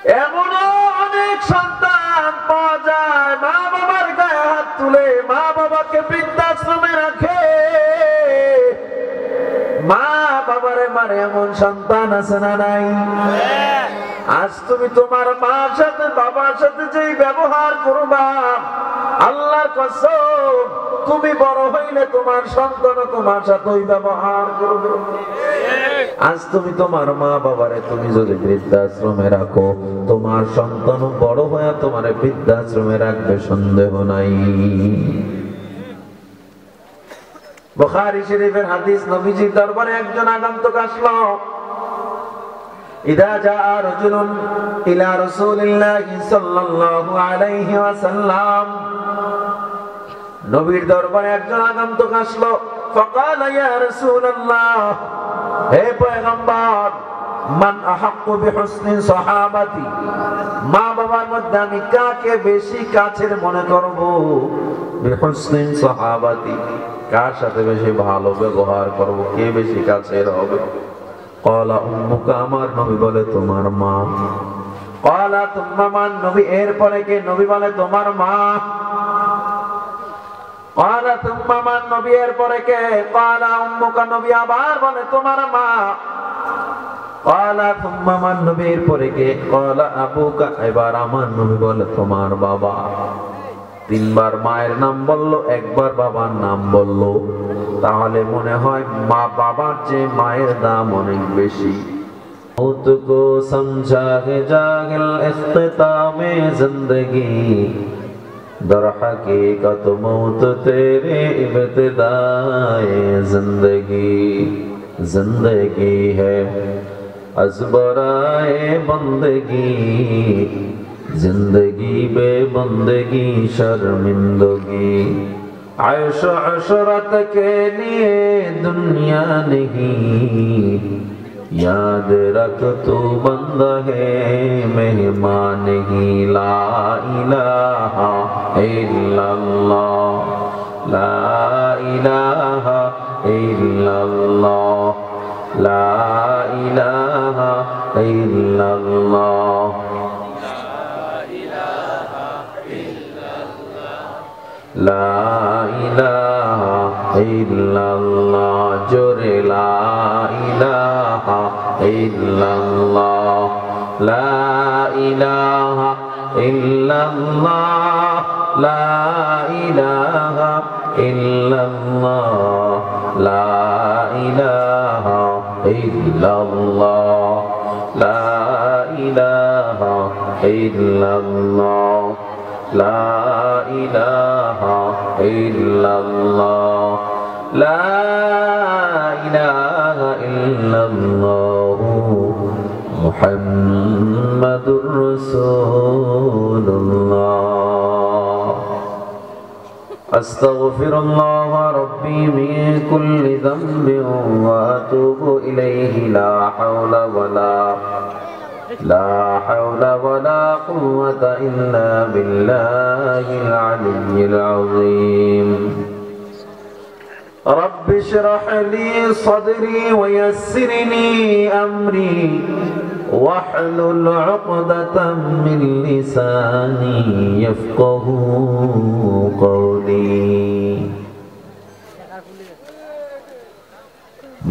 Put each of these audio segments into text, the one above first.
এমনও অনেক সন্তান পাওয়া যায় মা বাবার গায়ে হাত তুলে মা বাবাকে বৃদ্ধাশ্রমে রাখে, মা বাবারে মারে, এমন সন্তান আছে না নাই? আজ তুমি তোমার মার সাথে বাবার সাথে যেই ব্যবহার করবা, আল্লাহর কসম তুমি বড় হইলে তোমার সন্তান তোমার সাথে ওই ব্যবহার করবে। আজ তুমি তোমার মা বাবারে তুমি যদি বৃদ্ধাশ্রমে রাখো, তোমার সন্তান বড় হয়ে তোমার বৃদ্ধাশ্রমে রাখবে, সন্দেহ নাই। বুখারী শরীফের হাদিস, নবীজির দরবারে একজন আগন্তুক আসলো। ইদা জাআ রাজুলুন ইলা রাসূলিল্লাহি সাল্লাল্লাহু আলাইহি ওয়াসাল্লাম, নবীর দরবারে একজন আগন্তুক আসলো। ফাকালা ইয়া রাসূলুল্লাহ, হে পয়গম্বর, মান আহাক্কু বিহুসনি সাহাবাতি, মা বাবার মধ্যে আমি কাকে বেশি কাছের মনে করব? বিহুসনি সাহাবাতি, কার সাথে বেশি ভালো ব্যবহার করব, কে বেশি কাছের হবে? ক্বালা উম্মুকা, আমার নবী বলে তোমার মা। ক্বালা তুম্মা মান, নবী এরপরে কে? নবী বলে তোমার মা। ক্বালা তুম্মা মান, নবী এরপরে কে? ক্বালা উম্মুকা, নবী আবার বলে তোমার মা। ক্বালা তুম্মা মান, নবী এরপরে কে? ক্বালা আবুকা, এবার আমার নবী বলে তোমার বাবা। তিনবার মায়ের নাম বললো, একবার বাবার নাম বললো, তাহলে মনে হয় মা বাবার চেয়ে মায়ের দাম অনেক বেশি। मौत को समझा है जागिल इख्तितामे जिंदगी, दर हकीकत मौत तेरे इब्तिदाए जिंदगी। जिंदगी है अज़बराए बंदगी, जिंदगी बेबंदगी शर्मिंदगी। आयश अशरत के लिए दुनिया नहीं, याद रख तू बंदा है मेहमान नहीं। ला इलाहा इल्लल्लाह, ला इलाहा इल्लल्लाह, ला इलाहा इल्लल्लाह, ला इलाहा इल्लल्लाह, जोरे ला इलाहा इल्लल्लाह, ला इलाहा इल्लल्लाह, ला इलाहा इल्लल्लाह, ला इलाहा इल्लल्लाह, ला इलाहा इल्लल्लाह, ला इलाहा इल्लल्लाह, ला इलाहा इल्लल्लाह, मुहम्मदुर रसूलुल्लाह। अस्तगफिरुल्लाह रब्बी मिन कुल्ली ज़ंबिन व अतूबु इलैहि, ला हौला वला कुव्वता इल्ला बिल्लाहिल अलिय्यिल अज़ीम। रब्बि इश्रह ली सदरी व यस्सिर ली अमरी वहलुल उक़दतम मिन लिसानी यफ़क़हू क़ौली।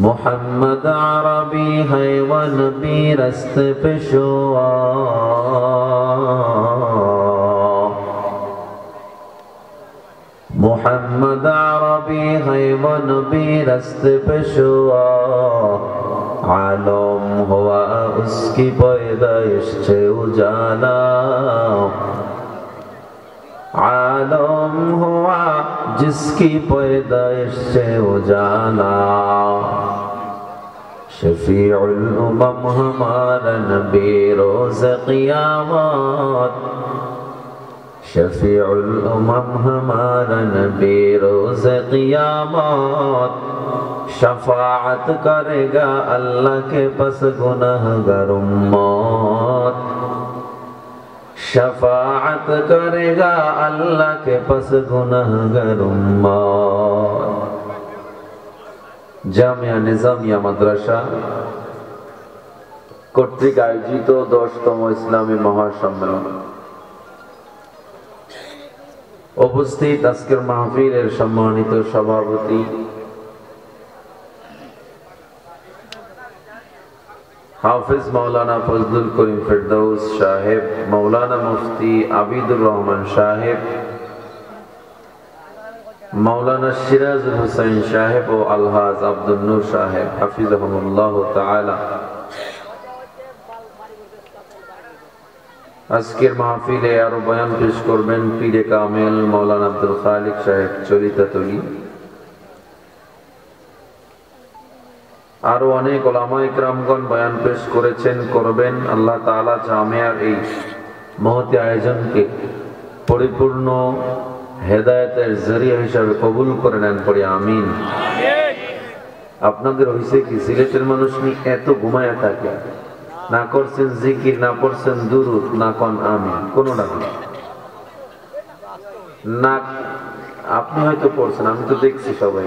मोहम्मद अरबी है व नबी रस्त पेशवा, मोहम्मद अरबी है व नबी रस्त पेशवा। आलम हुआ उसकी पैदाइश से उजाला, आलम हुआ जिसकी पैदाइश से उजाला। शफीउल उमम हमारा नबी रोज़ क़ियामत, शफीउल उमम हमारा नबी रोज़ क़ियामत। शफाअत करेगा अल्लाह के पास गुनहगार उम्मत, शफाअत करेगा अल्लाह के पास गुनहगार उम्मत। जामिया निज़ामिया मदरसा কর্তৃক আয়োজিত 10তম ইসলামী মহাসম্মেলন। উপস্থিত আজকের মাহফিলের সম্মানিত সভাপতি হাফিজ মাওলানা ফজলুল করিম ফেরদৌস সাহেব, মাওলানা মুফতি আবিদুর রহমান সাহেব, মাওলানা সিরাজুল হুসাইন সাহেব ও আলহাজ আব্দুল নূর সাহেব হাফিজাহুমুল্লাহ তাআলা। আজকের মাহফিলে আরো বয়ান পেশ করবেন পীরে কামেল মাওলানা আব্দুল খালিক সাহেব চরিতাতলী। আরো অনেক উলামায়ে কেরামগণ বয়ান পেশ করেছেন, করবেন। আল্লাহ তাআলা জামিয়ার এই মহতি আয়োজনকে পরিপূর্ণ হেদায়েতের জরিয়া হিসাবে কবুল করে নেন, পড়ি আমিন। আপনাদের হইছে কি, সিলেটের মানুষ নি এত ঘুমায়া থাকে, না করছেন জিকির, না পড়ছেন দুরুদ, না কোন আমিন, কোনটা না। আপনি হয়তো পড়ছেন, আমি তো দেখছি সবাই।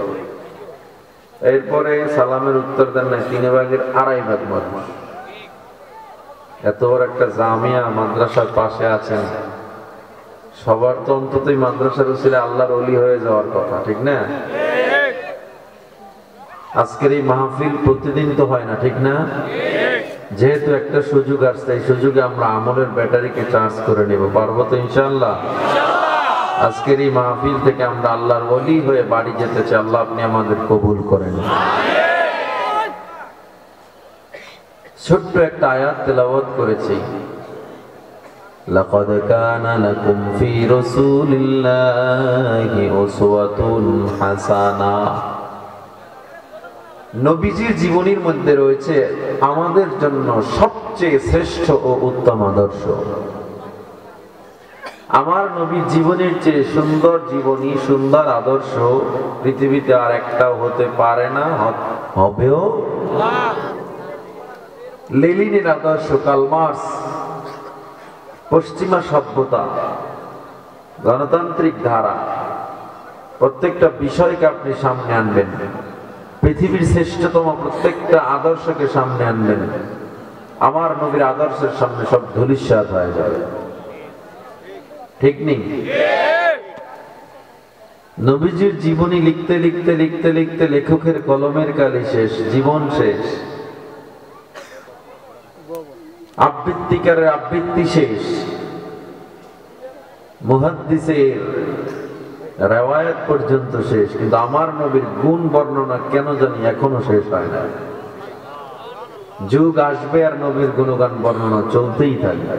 এরপরে সালামের উত্তর দেন না, 3/2 মানুষ। এত বড় একটা জামিয়া মাদ্রাসার পাশে আছেন, সবার তো অন্তত মাদ্রাসার উসিলে আল্লাহর ওলি হয়ে যাওয়ার কথা, ঠিক না? আজকের এই মাহফিল প্রতিদিন তো হয় না, ঠিক না? যেহেতু একটা সুযোগ আসছে, এই সুযোগে আমরা আমলের ব্যাটারিকে চার্জ করে নেব, পারবো তো ইনশাআল্লাহ? আজকের এই মাহফিল থেকে আমরা আল্লাহর ওলি হয়ে বাড়ি যেতে চাই। আল্লাহ আপনি আমাদের কবুল করেন। ছোট্ট একটা আয়াত তেলাওয়াত করেছি, লাকাদ কানা লাকুম ফি রাসূলিল্লাহি উসওয়াতুন হাসানা। নবীজির জীবনীর মধ্যে রয়েছে আমাদের জন্য সবচেয়ে শ্রেষ্ঠ ও উত্তম আদর্শ। আমার নবীর জীবনের চেয়ে সুন্দর জীবনী, সুন্দর আদর্শ পৃথিবীতে আর একটাও হতে পারে না, হবেও না। লেনিনের আদর্শ, কার্ল মার্কস, পশ্চিমা সভ্যতা, গণতান্ত্রিক ধারা, প্রত্যেকটা বিষয়কে আপনি সামনে আনবেন, পৃথিবীর শ্রেষ্ঠতম প্রত্যেকটা আদর্শকে সামনে আনবেন। আমার নবীর আদর্শের সামনে সব ধূলিসাৎ হয়ে যাবে, ঠিক নেই? নবীজির জীবনী লিখতে লিখতে লিখতে লিখতে লেখকের কলমের কালি শেষ, জীবন শেষ, আবৃত্তিকারের আবৃত্তি শেষ, মুহাদ্দিসের রেওয়ায়াত পর্যন্ত শেষ, কিন্তু আমার নবীর গুণ বর্ণনা কেন জানি এখনো শেষ হয় না। যুগ আসবে আর নবীর গুণগান বর্ণনা চলতেই থাকবে।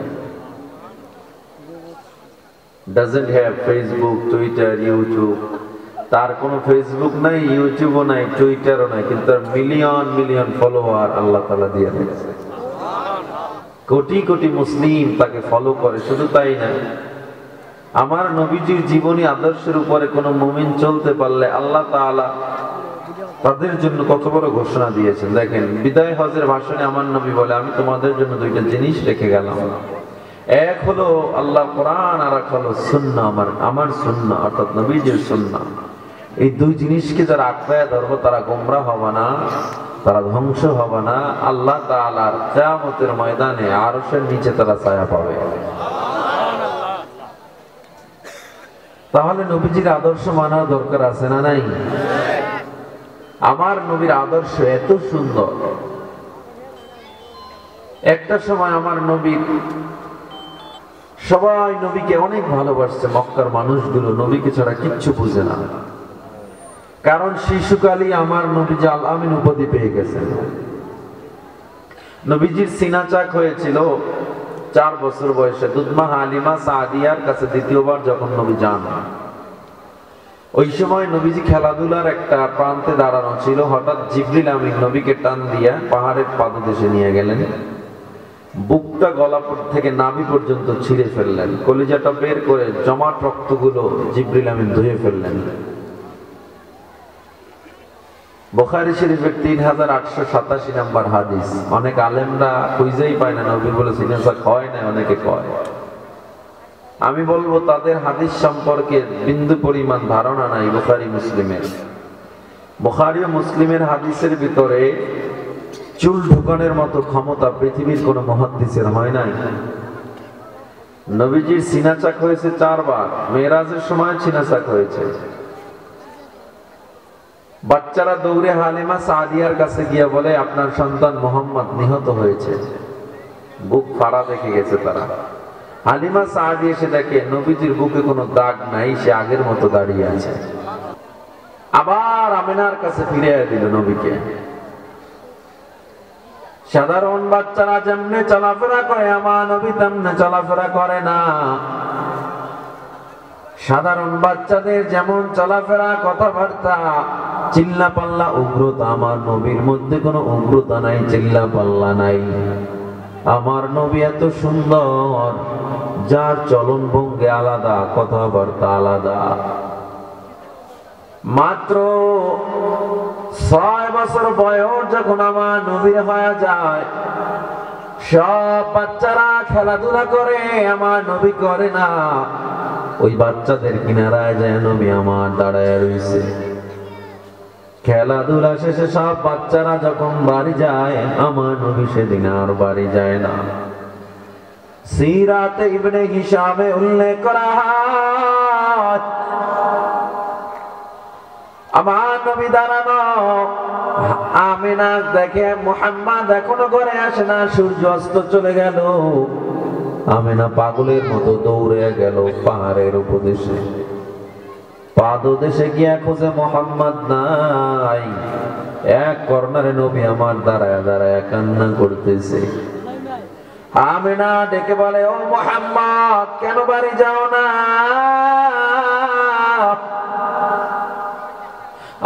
doesn't have Facebook, Twitter, YouTube, তার কোনো ফেসবুক নাই, ইউটিউবও নাই, টুইটারও নাই, কিন্তু তার মিলিয়ন মিলিয়ন ফলোয়ার আল্লাহ তাআলা দিয়ে দিয়েছে। কোটি কোটি মুসলিম তাকে ফলো করে। শুধু তাই না, আমার নবীজির জীবনী আদর্শের উপরে কোনো মুমিন চলতে পারলে আল্লাহ তাআলা তাদের জন্য কত বড় ঘোষণা দিয়েছেন। দেখেন, বিদায় হজের ভাষণে আমার নবী বলে, আমি তোমাদের জন্য দুইটা জিনিস রেখে গেলাম, এক হলো আল্লাহ কোরআন, আর এক হলো সুন্নাহ, আমার সুন্নাহ অর্থাৎ নবীজির সুন্নাহ। এই দুই জিনিসকে যারা আঁকড়ায় ধরবো তারা গোমরাহ হবে না, তারা ধ্বংস হবে না। আল্লাহ তাআলার কিয়ামতের ময়দানে আরশের নিচে তারা ছায়া পাবে। তাহলে নবীজির আদর্শ মানা দরকার আছে না নাই? আমার নবীর আদর্শ এত সুন্দর। একটা সময় আমার নবীর সবাই নবীকে অনেক ভালোবাসছে, মক্কার মানুষগুলো নবীকে ছাড়া কিচ্ছু বুঝে না। কারণ শিশুকালই আমার নবীজি আল আমিন উপাধি পেয়ে গেছেন। নবীজির সিনা চাক হয়েছিল 4 বছর বয়সে, দুধমা হালিমা সাদিয়ার কাছে দ্বিতীয়বার যখন নবী যান। ওই সময় নবীজি খেলাধুলার একটা প্রান্তে দাঁড়ানো ছিল, হঠাৎ জিবরিল আমিন নবীকে টান দিয়া পাহাড়ের পাদদেশে নিয়ে গেলেন। বুকটা গলা থেকে নাভি পর্যন্ত ছিঁড়ে ফেললেন, কলিজাটা বের করে জমাট রক্তগুলো জিবরিল আমিন ধুয়ে ফেললেন। বুখারী শরীফের 3887 নম্বর হাদিস। অনেক আলেমরা খুঁজেই পায় না, নবী বলে সিনেসা কয় না, অনেকে কয়। আমি বলবো তাদের হাদিস সম্পর্কে বিন্দু পরিমাণ ধারণা নাই বুখারী মুসলিমের। বুখারী ও মুসলিমের হাদিসের ভিতরে চুল ঢুকানোর মতো ক্ষমতা পৃথিবীর কোন মুহাদ্দিসের হয় নাই। নবীজির সিনা চাক হয়েছে 4 বার, মেরাজের সময় সিনা চাক হয়েছে। বাচ্চারা দৌড়ে হালিমা সাদিয়ার কাছে গিয়ে বলে আপনার সন্তান মোহাম্মদ নিহত হয়েছে। বুক ফাড়া দেখে গেছে তারা। হালিমা সাদিয়া এসে দেখে নবীজির বুকে কোনো দাগ নাই, সে আগের মতো দাঁড়িয়ে আছে। আবার আমিনার কাছে ফিরে দিল নবীকে। সাধারণ বাচ্চারা যেমনে চলাফেরা করে আমার নবী তেমনে চলাফেরা করে না। সাধারণ বাচ্চাদের যেমন চলাফেরা, কথাবার্তা, চিল্লা পাল্লা, উগ্রতা, আমার নবীর মধ্যে কোনো উগ্রতা নাই, চিল্লা পাল্লা নাই। আমার নবী এত সুন্দর, যার চলন ভঙ্গি আলাদা, কথাবার্তা আলাদা। মাত্র 6 বছর বয়স যখন আমার নবীর হয়ে যায়, সব বাচ্চারা খেলাধুলা করে, আমার নবী করে না। ওই বাচ্চাদের কিনারায় যায় নবী আমার দাঁড়ায় রয়েছে। খেলাধুলা শেষে সব বাচ্চারা যখন বাড়ি যায়, আমার নবী সেদিন আর বাড়ি যায় না। সিরাতে ইবনে হিশামে উল্লেখ করা হয়, আমার নবী দাঁড়ানো, আমিনা দেখে মুহাম্মদ এখনো ঘরে আসে না, সূর্য অস্ত চলে গেল। আমিনা পাগলের মতো দৌড়ে গেল পাহাড়ের উপদেশে। পাদদেশে গিয়া খোঁজে মুহাম্মদ নাই। এক কর্নারে নবী আমার দাঁড়ায় দাঁড়ায় কান্না করতেছে। আমিনা ডেকে বলে, ও মুহাম্মদ, কেন বাড়ি যাও না?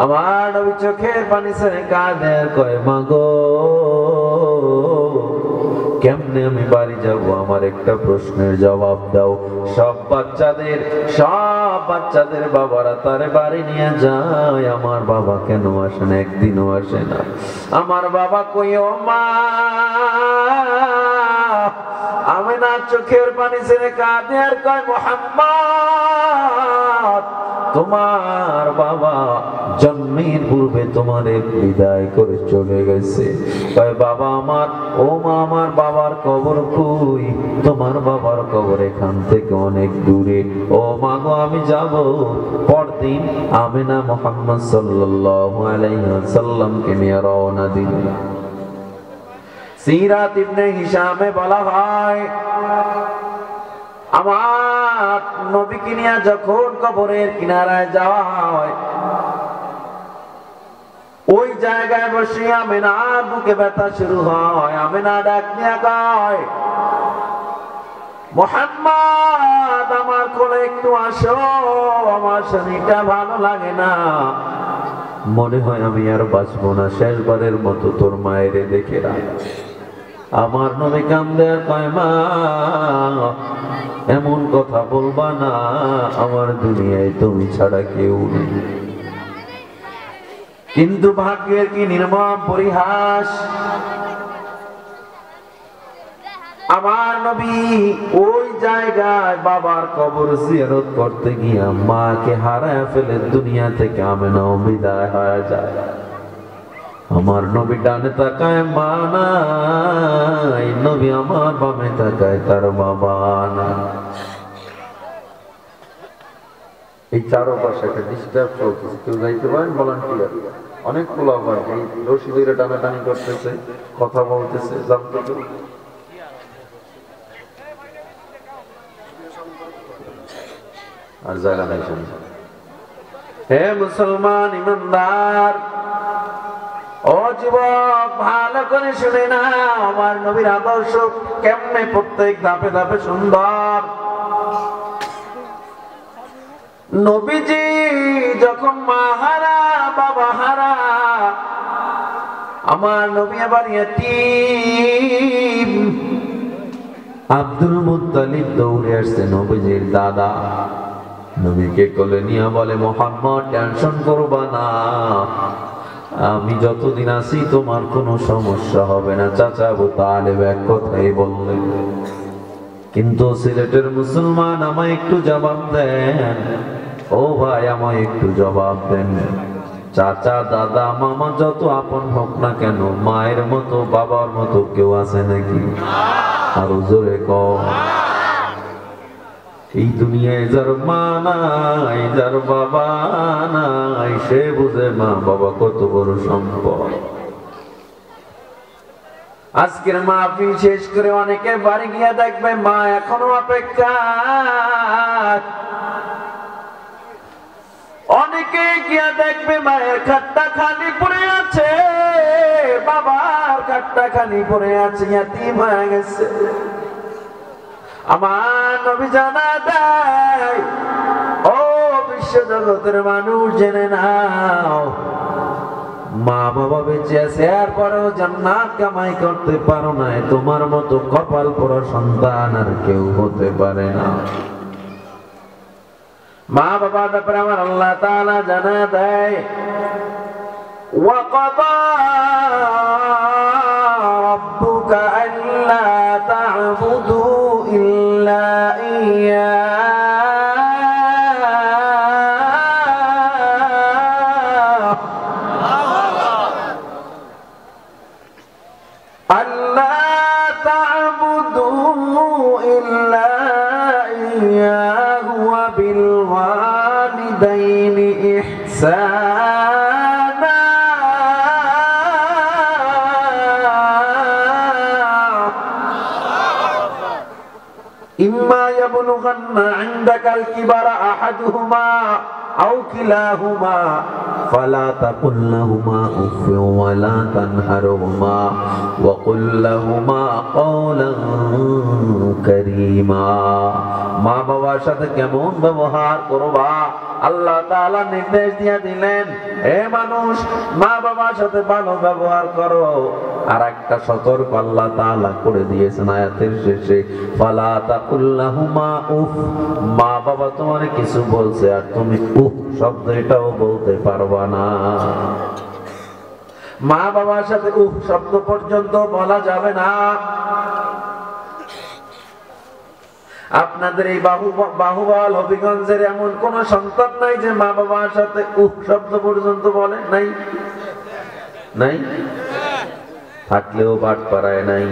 আমার নবী চোখের পানি ছেড়ে কাঁদে, কয় মা গো, কেমনে আমি বাড়ি যাব? আমার একটা প্রশ্নের জবাব দাও। সব বাচ্চাদের বাবারা তারে বাড়ি নিয়ে যায়, আমার বাবা কেন আসে না? একদিনও আসে না। আমার বাবা কই? ও মা, আমি না চোখের পানি ছেড়ে কাঁদে আর কয়, মুহাম্মদ, তোমার বাবা জন্মের পূর্বে তোমারে বিদায় করে চলে গেছে। কয় বাবা আমার, ও মা, আমার বাবার কবর কই? তোমার বাবার কবর এখান থেকে অনেক দূরে। ও মা গো, আমি যাব। পরদিন আমিনা মুহাম্মদ সাল্লাল্লাহু আলাইহি ওয়াসাল্লামকে নিয়ে রওনা দিল। সিরাত ইবনে হিশামে বলা হয়, আমার নবীকে নিয়ে যখন কবরের কিনারায় যাওয়া হয়, ওই জায়গায় বসে আমিনার বুকে ব্যথা শুরু হয়। আমিনা ডাক নিয়ে কয়, মুহাম্মদ, আমার কোলে একটু আসো, আমার শরীরটা ভালো লাগে না, মনে হয় আমি আর বাঁচবো না, শেষবারের মতো তোর মায়ের দেখে রাখ। আমার নবী কান্দে আর কয়, মা, এমন কথা বলবা না, আমার দুনিয়ায় তুমি ছাড়া কেউ নেই। কিন্তু ভাগ্যের কি নির্মম পরিহাস, আমার নবী ওই জায়গায় বাবার কবর জিয়ারত করতে গিয়ে মাকে হারায় ফেলে দুনিয়া থেকে আমিনাও বিদায় হয়ে যায়। আমার নবী ডানে তাকায়, মা নাই। নবী আমার বামে তাকায়, তার বাবা নাই। এই চারপাশে একটা ডিস্টার্ব চলতেছে, কেউ যাইতে পারেন? ভলান্টিয়ার অনেক পোলাপান এই রশি ধরে টানাটানি করতেছে, কথা বলতেছে, জানতো তো। আর জায়গা নাই শুনে। হে মুসলমান ইমানদার, ও যুবক, ভালো করে শুনে না, আমার নবীর আদর্শ কেমনে প্রত্যেক ধাপে ধাপে সুন্দর। নবীজি যখন মা হারা, বাবা হারা, আমার নবী আবার ইয়াতীম। আব্দুল মুত্তালিব দৌড়ে আসছে, নবীজির দাদা। নবীকে কোলে নিয়ে বলে, মুহাম্মদ, টেনশন করবা না, আমি যতদিন আছি তোমার কোনো সমস্যা হবে না। চাচা আবু তালেব এক কথাই বললেন, কিন্তু সিলেটের মুসলমান, আমায় একটু জবাব দেন। ও ভাই, আমায় একটু জবাব দেন। চাচা দাদা মামা যত আপন হোক না কেন, মায়ের মতো বাবার মতো কেউ আছে নাকি? আরো জোরে কও। এই দুনিয়ায় যার মা নাই, যার বাবা নাই, সে বুঝে মা বাবা কত বড় সম্পদ। আজকের মাহফিল শেষ করে অনেকে বাড়ি গিয়ে দেখবে মা এখনো অপেক্ষা। অনেকে গিয়া দেখবে মায়ের খাটটা খালি পড়ে আছে, বাবার খাটটা খালি পড়ে আছে, ইয়াতীম হয়ে গেছে। আমার নবী জানা দেয়, ও বিশ্ব জগতের মানুষ জেনে নাও, মা বাবা বেঁচে আছে এরপরেও জান্নাত কামাই করতে পারো না, তোমার মতো কপাল পোড়া সন্তান আর কেউ হতে পারে না। মা বাবার ব্যাপারে আমার আল্লাহ তাআলা জানা দেয়, ওয়াকাদা রাব্বুকা আল্লা তা'বুদু ইল্লা ইয়্যাহু আল্লা তা'বুদু ইল্লা ইয়্যাহু ওয়া বিল ওয়ালিদাইনি ইহসানা। ইম্মা ইয়াবলুগান্না ইনদাকাল কিবারা আহাদুহুমা আও কিলাহুমা ফালা তাকুল লাহুমা উফফিন ওয়া লা তানহারহুমা ওয়া কুল লাহুমা কওলান কারীমা। মা বাবার সাথে কেমন ব্যবহার করবা আল্লাহ তাআলা নির্দেশ দিয়ে দিলেন, হে মানুষ মা বাবার সাথে ভালো ব্যবহার করো। আর একটা সতর্ক আল্লাহ তাআলা করে দিয়েছেন আয়াতের শেষে, ফালা তাকুল লাহুমা উফ, মা বাবা তোমার কিছু বলছে আর তুমি উফ শব্দ এটাও বলতে পারবা না। মা বাবার সাথে উফ শব্দ পর্যন্ত বলা যাবে না। আপনাদের এই বাহুবল হবিগঞ্জের এমন কোন সন্তান নাই যে মা বাবার সাথে উফ শব্দ পর্যন্ত বলে নাই? নাই? থাকলেও বাট পাড়ায় নাই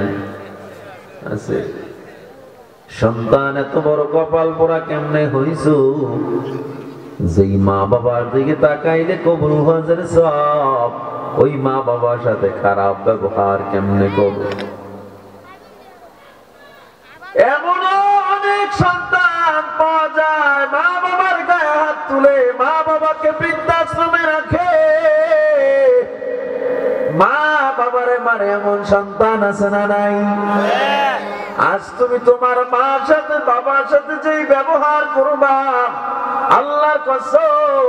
আছে। সন্তান এত বড় কপাল পোড়া কেমনে হইছো, যেই মা বাবার দিকে তাকাইলে কবুল হজের সব, ওই মা বাবার সাথে খারাপ ব্যবহার কেমনে করবে? এমন অনেক সন্তান পাওয়া যায় মা বাবার গায়ে হাত তুলে মা বাবাকে বৃদ্ধাশ্রমে রাখে, মা বাবারে মারে, এমন সন্তান আছে না নাই? আজ তুমি তোমার মার সাথে বাবার সাথে যেই ব্যবহার করবা, আল্লাহর কসম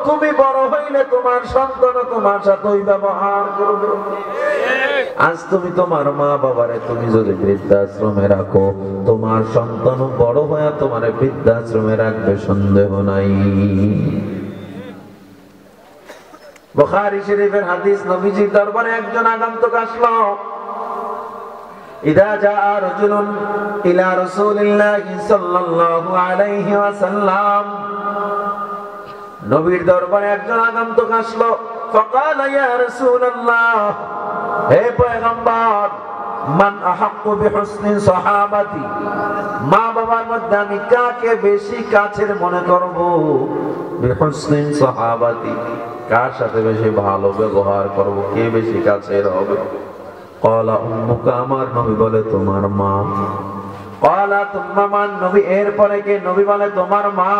তুমি বড় হইলে তোমার সন্তান তোমার সাথে ওই ব্যবহার করবে। আজ তুমি তোমার মা বাবারে তুমি যদি বৃদ্ধাশ্রমে রাখো, তোমার সন্তান বড় হয়ে তোমার বৃদ্ধাশ্রমে রাখবে, সন্দেহ নাই। বুখারী শরীফের হাদিস, নবীজির দরবারে একজন আগন্তুক আসলো। ইদা জাআ রাজুলুন ইলা রাসূলিল্লাহি সাল্লাল্লাহু আলাইহি ওয়াসাল্লাম, নবীর দরবারে একজন আগন্তুক আসলো। ফাকালা ইয়া রাসূলুল্লাহ, হে পয়গম্বর, মান আহাক্কু বিহুসনি সাহাবাতি, মা বাবার মধ্যে আমি কাকে বেশি কাছের মনে করব? বিহুসনি সাহাবাতি, কার সাথে বেশি ভালো ব্যবহার করব, কে বেশি কাছের হবে? ক্বালা উম্মুকা, আমার নবী বলে তোমার মা। ক্বালা তুম্মা মান, নবী এরপরে কে? নবী বলে তোমার মা।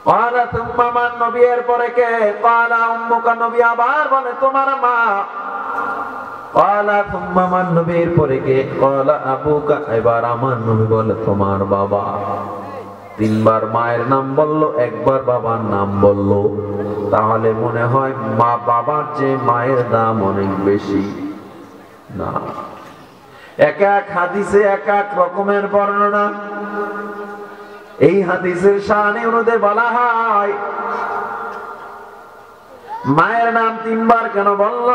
ক্বালা তুম্মা মান, নবী এরপরে কে? ক্বালা উম্মুকা, নবী আবার বলে তোমার মা। ক্বালা তুম্মা মান, নবী এরপরে কে? ক্বালা আবুকা, এবার আমার নবী বলে তোমার বাবা। তিনবার মায়ের নাম বললো, একবার বাবার নাম বললো, তাহলে মনে হয় মা বাবার চেয়ে মায়ের দাম অনেক বেশি না? এক এক হাদিসে এক এক রকমের বর্ণনা। এই হাদিসের শানে অনুযায়ী বলা হয় মায়ের নাম তিনবার কেন বলল?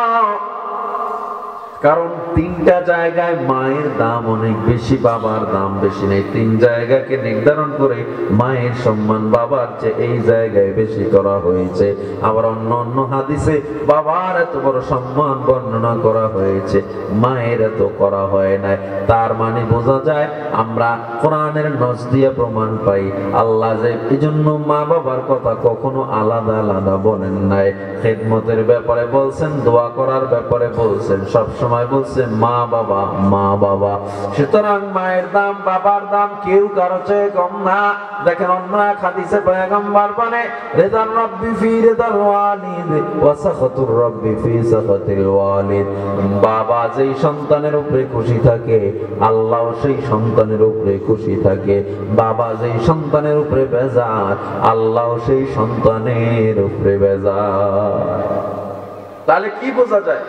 কারণ তিনটা জায়গায় মায়ের দাম অনেক বেশি, বাবার দাম বেশি নেই। তিন জায়গাকে নির্ধারণ করে মায়ের সম্মান বাবার চেয়ে এই জায়গায় বেশি করা হয়েছে। আবার অন্য অন্য হাদিসে বাবার এত বড় সম্মান বর্ণনা করা হয়েছে, মায়ের এত করা হয় নাই। তার মানে বোঝা যায় আমরা কোরআনের নস দিয়ে প্রমাণ পাই আল্লাহ যে এই জন্য মা বাবার কথা কখনো আলাদা আলাদা বলেন নাই। খেদমতের ব্যাপারে বলছেন, দোয়া করার ব্যাপারে বলছেন, সবসময় বলছেন মা বাবা মা বাবা। সুতরাং মায়ের দাম বাবার দাম কেউ কারো চেয়ে কম না। দেখেন অন্য এক হাদিসে পয়গম্বর বলে রিদার রাব্বি ফি রিদাল ওয়ালিদ ওয়া সাখাতুর রাব্বি ফি সাখাতিল ওয়ালিদ। বাবা যেই সন্তানের উপরে খুশি থাকে আল্লাহ সেই সন্তানের উপরে খুশি থাকে। বাবা যেই সন্তানের উপরে বেজার আল্লাহ সেই সন্তানের উপরে বেজার। তাহলে কি বোঝা যায়?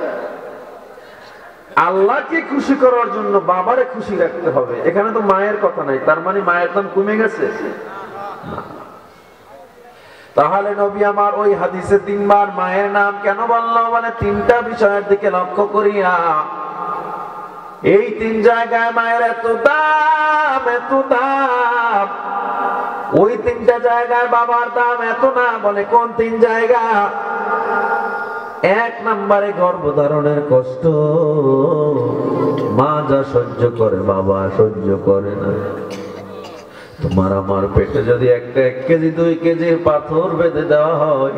আল্লাহকে খুশি করার জন্য বাবারে খুশি রাখতে হবে। এখানে তো মায়ের কথা নাই, তার মানে মায়ের দাম কমে গেছে? তাহলে নবী আমার ওই হাদিসে তিনবার মায়ের নাম কেন বললো? মানে তিনটা বিষয়ের দিকে লক্ষ্য করিয়া। এই তিন জায়গায় মায়ের এত দাম এত দাম, ওই তিনটা জায়গায় বাবার দাম এত না। বলে কোন তিন জায়গা? এক নম্বরে গর্ভধারণের কষ্ট, মা যা সহ্য করে বাবা সহ্য করে না। তোমার আমার পেটে যদি একটা 1 কেজি 2 কেজির পাথর বেঁধে দেওয়া হয়,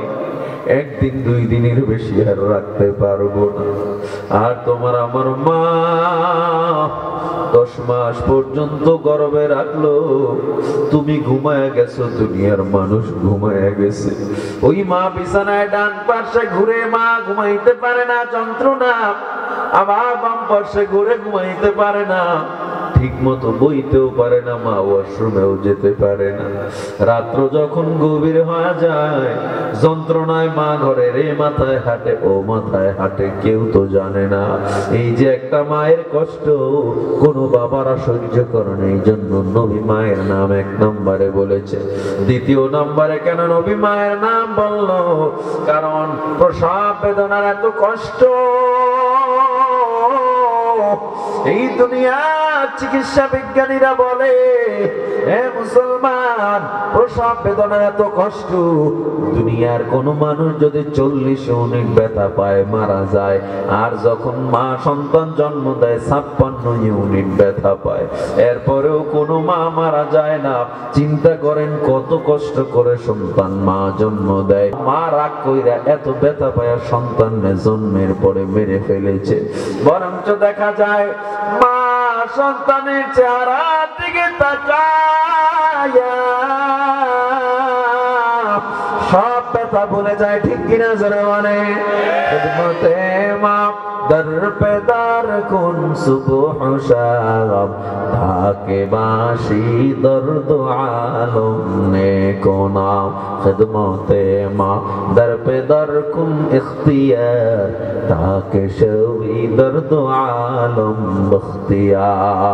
একদিন 2 দিনের বেশি আর রাখতে পারবো না। আর তোমার আমার মা 10 মাস পর্যন্ত গর্ভে রাখলো, তুমি ঘুমায় গেছো, দুনিয়ার মানুষ ঘুমায় গেছে। ওই মা বিছানায় ডান পাশে ঘুরে মা ঘুমাইতে পারে না, যন্ত্রণা। আবার বাম পাশে ঘুরে ঘুমাইতে পারে না, ঠিক মতো বইতেও পারে না, মা ওয়াশরুমেও যেতে পারে না। রাত্র যখন গভীর হয়ে যায়, যন্ত্রণায় মা ঘরে রে মাথায় হাঁটে ও মাথায় হাঁটে, কেউ তো জানে না। এই যে একটা মায়ের কষ্ট, কোনো বাবারা সহ্য করে না। এই জন্য নবী মায়ের নাম 1 নম্বরে বলেছে। দ্বিতীয় নম্বরে কেন নবী মায়ের নাম বললো? কারণ প্রসব বেদনার এত কষ্ট এই দুনিয়ার চিকিৎসা বিজ্ঞানীরা বলে, হে মুসলমান, প্রসব বেদনার এত কষ্ট, দুনিয়ার কোন মানুষ যদি 40 ইউনিট ব্যথা পায় মারা যায়। আর যখন মা সন্তান জন্ম দেয় 56 ইউনিট ব্যথা পায়, এরপরেও কোনো মা মারা যায় না। চিন্তা করেন কত কষ্ট করে সন্তান মা জন্ম দেয়। মা রাগ কইরা এত ব্যথা পায় সন্তানকে জন্মের পরে মেরে ফেলেছে। বরঞ্চ দেখা যায় মা সন্তানের চেহারা দিকে তাকায়া সব ব্যথা ভুলে যায়। ঠিক কিনা জোরে বলে? খিদমতে মা দর পে দর কুন সুবহ শাম, ঢাকে বাঁশি দর্দ আলম নে কো নাম। খিদমতে মা দর পে দর কুন ইখতিয়ার, ঢাকে শবি দর্দ আলম বখতিয়ার।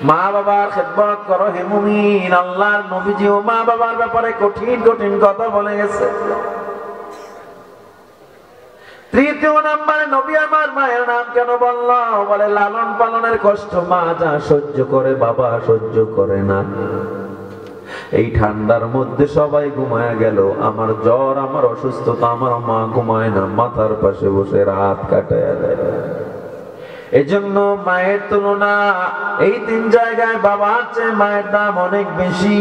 মা বাবার খেদমত করো হে মুমিন। আল্লাহর নবীজিও মা বাবার ব্যাপারে কঠিন কঠিন কথা বলে গেছে। তৃতীয় নম্বরে নবী আমার মায়ের নাম কেন বললো? বলে লালন পালনের কষ্ট মা যা সহ্য করে বাবা সহ্য করে না। এই ঠান্ডার মধ্যে সবাই ঘুমায় গেল, আমার জ্বর আমার অসুস্থতা, আমার মা ঘুমায় না, মাথার পাশে বসে রাত কাটায় দেয়। এজন্য মায়ের তুলনা এই 3 জায়গায় বাবার চেয়ে মায়ের দাম অনেক বেশি।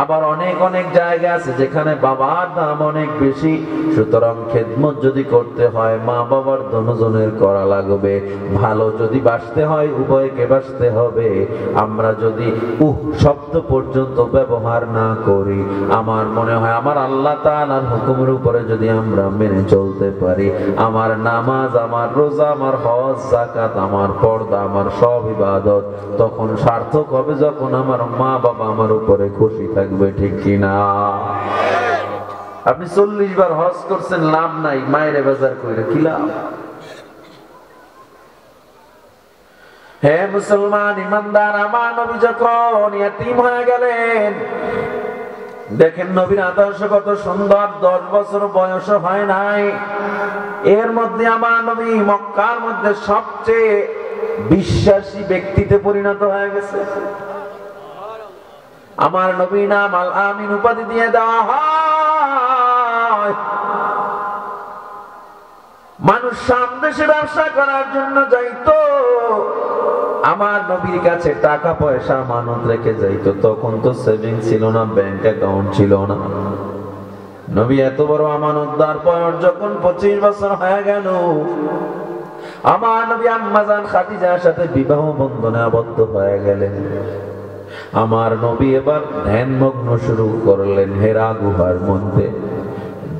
আবার অনেক অনেক জায়গা আছে যেখানে বাবার দাম অনেক বেশি। সুতরাং খেদমত যদি করতে হয় মা বাবার দুজনের করা লাগবে। ভালো যদি বাসতে হয় উভয়কে বাসতে হবে। আমরা যদি শব্দ পর্যন্ত ব্যবহার না করি, আমার মনে হয় আমার আল্লাহ তাআলার হুকুমের উপরে যদি আমরা মেনে চলতে পারি, আমার নামাজ, আমার রোজা, আমার হজ, যাকাত, আমার পর্দা, আমার সব ইবাদত তখন সার্থক হবে যখন আমার মা বাবা আমার উপরে খুশি থাকবে। ঠিক কিনা? আপনি 40 বার হজ করছেন, লাভ নাই, মায়ের বাজার কইরা কি লাভ? হে মুসলমান ইমানদার, আমার নবী যখন ইয়াতীম হয়ে গেলেন, দেখেন নবীর আদর্শ কত সুন্দর। 10 বছর বয়স হয় নাই, এর মধ্যে আমার নবী মক্কার মধ্যে সবচেয়ে বিশ্বাসী ব্যক্তিতে পরিণত হয়ে গেছে। আমার নবী নাম আল আমিন উপাধি দিয়ে দেওয়া হয়। মানুষ সামদেশে ব্যবসা করার জন্য যাইতো, আমার নবীর কাছে টাকা পয়সা আমানত রেখে যাইতো। তখন তো সেভিং ছিল না, ব্যাংক অ্যাকাউন্ট ছিল না। নবী এত বড় আমানতদার পর যখন 25 বছর হয়ে গেল, আমার নবী আম্মা জান খাদিজার সাথে বিবাহ বন্ধনে আবদ্ধ হয়ে গেলেন। আমার নবী এবার ধ্যানমগ্ন শুরু করলেন হেরা গুহার মধ্যে।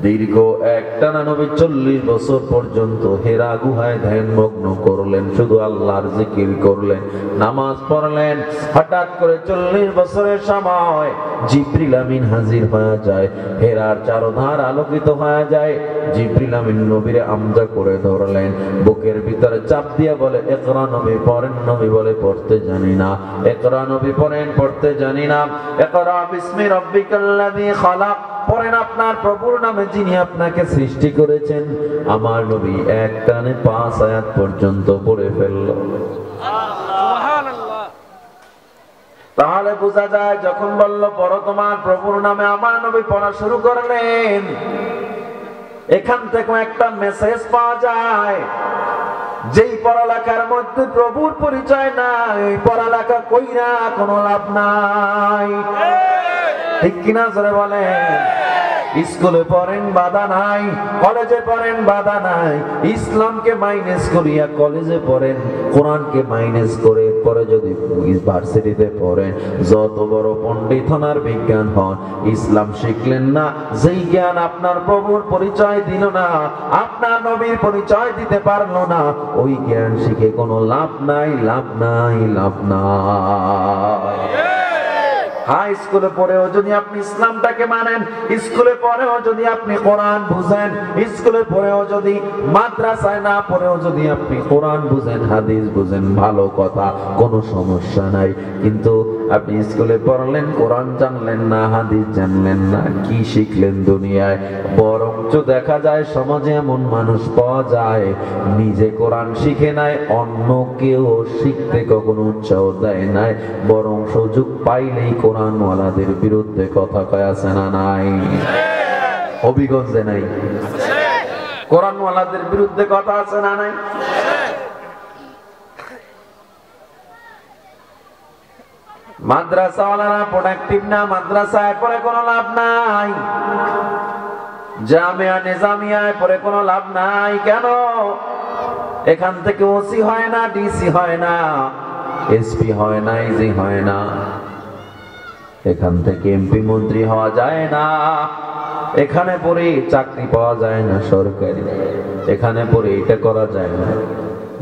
দীর্ঘ একটানা নবী 40 বছর পর্যন্ত হেরা গুহায় ধ্যানমগ্ন করলেন, শুধু আল্লাহর জিকির করলেন, নামাজ পড়লেন। হঠাৎ করে 40 বছরের সময় জিবরিল আমিন হাজির হয়ে যায়, হেরার চারধার আলোকিত হয়ে যায়। জিবরিল আমিন নবীরে আমজা করে ধরলেন, বুকের ভিতরে চাপ দিয়ে বলে, ইকরা নবী পড়েন। নবী বলে, পড়তে জানি না। ইকরা নবী পড়েন, পড়তে জানি না। ইকরা বিসমি রাব্বিকাল্লাযী খালাক, পড়েন আপনার প্রভুর নামে যিনি আপনাকে সৃষ্টি করেছেন। আমার নবী এক টানে 5 আয়াত পর্যন্ত পড়ে ফেলল। সুবহানাল্লাহ। তাহলে বোঝা যায় যখন বলল পড়ো তোমার প্রভুর নামে, আমার নবী পড়া শুরু করলেন। এখান থেকে একটা মেসেজ পাওয়া যায়, যেই পড়ালেখার মধ্যে প্রভুর পরিচয় নাই, পড়ালেখা কইরা কোনো লাভ নাই। ঠিক কিনা জোরে বলেন? স্কুলে পড়েন বাধা নাই, কলেজে পড়েন বাধা নাই, ইসলামকে মাইনাস করিয়া কলেজে পড়েন, কোরআনকে মাইনাস করে পরে যদি ইউনিভার্সিটিতে পড়েন, যত বড় পণ্ডিত হন আর বিজ্ঞান হন, ইসলাম শিখলেন না, যেই জ্ঞান আপনার প্রভুর পরিচয় দিল না, আপনার নবীর পরিচয় দিতে পারলো না, ওই জ্ঞান শিখে কোনো লাভ নাই, লাভ নাই, লাভ নাই। হাই স্কুলে পড়েও যদি আপনি ইসলামটাকে মানেন, স্কুলে পড়েও যদি আপনি কোরআন বুঝেন, স্কুলে পড়েও যদি, মাদ্রাসায় না পড়েও যদি আপনি কোরআন বুঝেন, হাদিস বুঝেন, ভালো কথা, কোনো সমস্যা নাই। কিন্তু আপনি স্কুলে পড়লেন, কোরআন জানলেন না, হাদিস জানলেন না, কি শিখলেন দুনিয়ায়? বরঞ্চ দেখা যায় সমাজে এমন মানুষ পাওয়া যায়, নিজে কোরআন শিখে নাই, অন্য কেউ শিখতে কখনো উৎসাহ দেয় নাই, বরং সুযোগ পাইলেই কোরআনওয়ালাদের বিরুদ্ধে কথা কয়। আছে না নাই? হবিগঞ্জে নাই? কোরআনওয়ালাদের বিরুদ্ধে কথা আছে না নাই? মাদ্রাসাওয়ালারা প্রোডাক্টিভ না, মাদ্রাসায় পড়ে কোনো লাভ নাই, জামিয়া নিজামিয়ায় পড়ে কোনো লাভ নাই। কেন? এখান থেকে ওসি হয় না, ডিসি হয় না, এসপি হয় না, ইজি হয় না, এখান থেকে এমপি মন্ত্রী হওয়া যায় না, এখানে পড়ে চাকরি পাওয়া যায় না সরকারি, এখানে পড়ে এটা করা যায় না।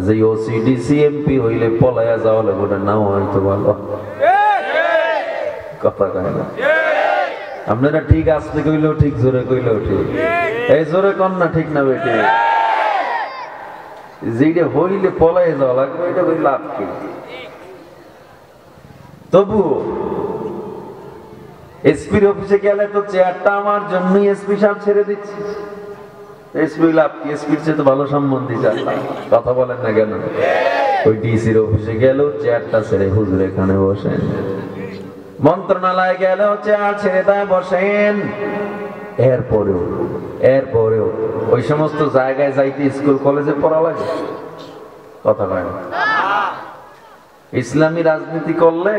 যে ওসি ডিসি এমপি হইলে পলায়া যাওয়া লাগবে, ওটা নাও হয়তো ভালো কথা কয় না। আপনারা ঠিক আসতে কইলেও ঠিক, জোরে কইলেও ঠিক। এই জোরে কন না, ঠিক না বেটে? যেটা হইলে পলায় যাওয়া লাগবে, এটা হইলে লাভ কি? তবু এসপির অফিসে গেলে তো চেয়ারটা আমার জন্যই এসপি সাহেব ছেড়ে দিচ্ছে। এসপি লাভ কি? এসপির চেয়ে তো ভালো সম্বন্ধী কথা বলেন না কেন? ওই ডিসির অফিসে গেলেও চেয়ারটা ছেড়ে হুজুর এখানে বসেন, মন্ত্রণালয়ে গেলেও চেয়ার ছেড়ে দেয় বসেন। এরপরেও ওই সমস্ত জায়গায় যাইতে স্কুল কলেজে পড়া লাগে, কথা কয় না। ইসলামী রাজনীতি করলে,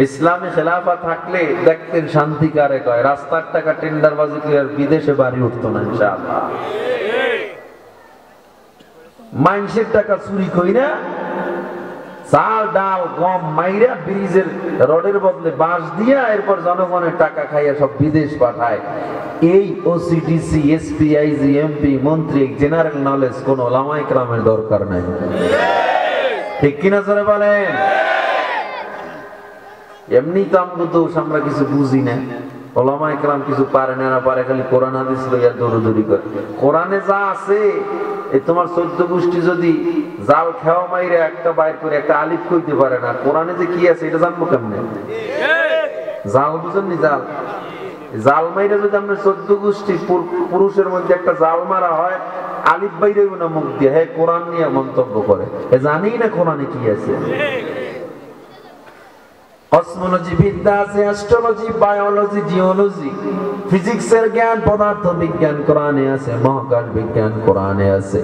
ইসলামী খেলাফা থাকলে দেখতেন শান্তি কারে কয়, রাস্তার টাকা টেন্ডারবাজি করে আর বিদেশে বাড়ি উঠতো না ইনশাআল্লাহ। মানুষের টাকা চুরি কইরা চাল ডাল গম মাইরা ব্রিজের রডের বদলে বাঁশ দিয়া এরপর জনগণের টাকা খাইয়া সব বিদেশ পাঠায়। এই ওসিডিসি এসপি আইজি এমপি মন্ত্রী জেনারেল নলেজ কোন ওলামা ইকরামের দরকার নাই। ঠিক কিনা জোরে বলেন? এমনি তো আমরা কিছু বুঝি না, ওলামা ইকরাম কিছু পারে না, পারে খালি কোরআন হাদিস লইয়া দৌড়দৌড়ি করে। কোরআনে যা আছে, এই তোমার 14 গোষ্ঠী যদি জাল খেওয়া মাইরে একটা বাইর করে একটা আলিফ কইতে পারে না, কোরআনে যে কি আছে এটা জানবো কেমনে? জাল বুঝেননি? জাল জাল মাইরা যদি আমরা 14 গোষ্ঠী পুরুষের মধ্যে একটা জাল মারা হয়, আলিফ বাইরে না মুখ দিয়ে, হ্যাঁ কোরআন নিয়ে মন্তব্য করে, জানি না কোরআনে কি আছে। কসমোলজি বিদ্যা আছে, অ্যাস্ট্রোলজি, বায়োলজি, জিওলজি, ফিজিক্সের জ্ঞান, পদার্থ বিজ্ঞান কোরআনে আছে, মহাকাশ বিজ্ঞান কোরআনে আছে।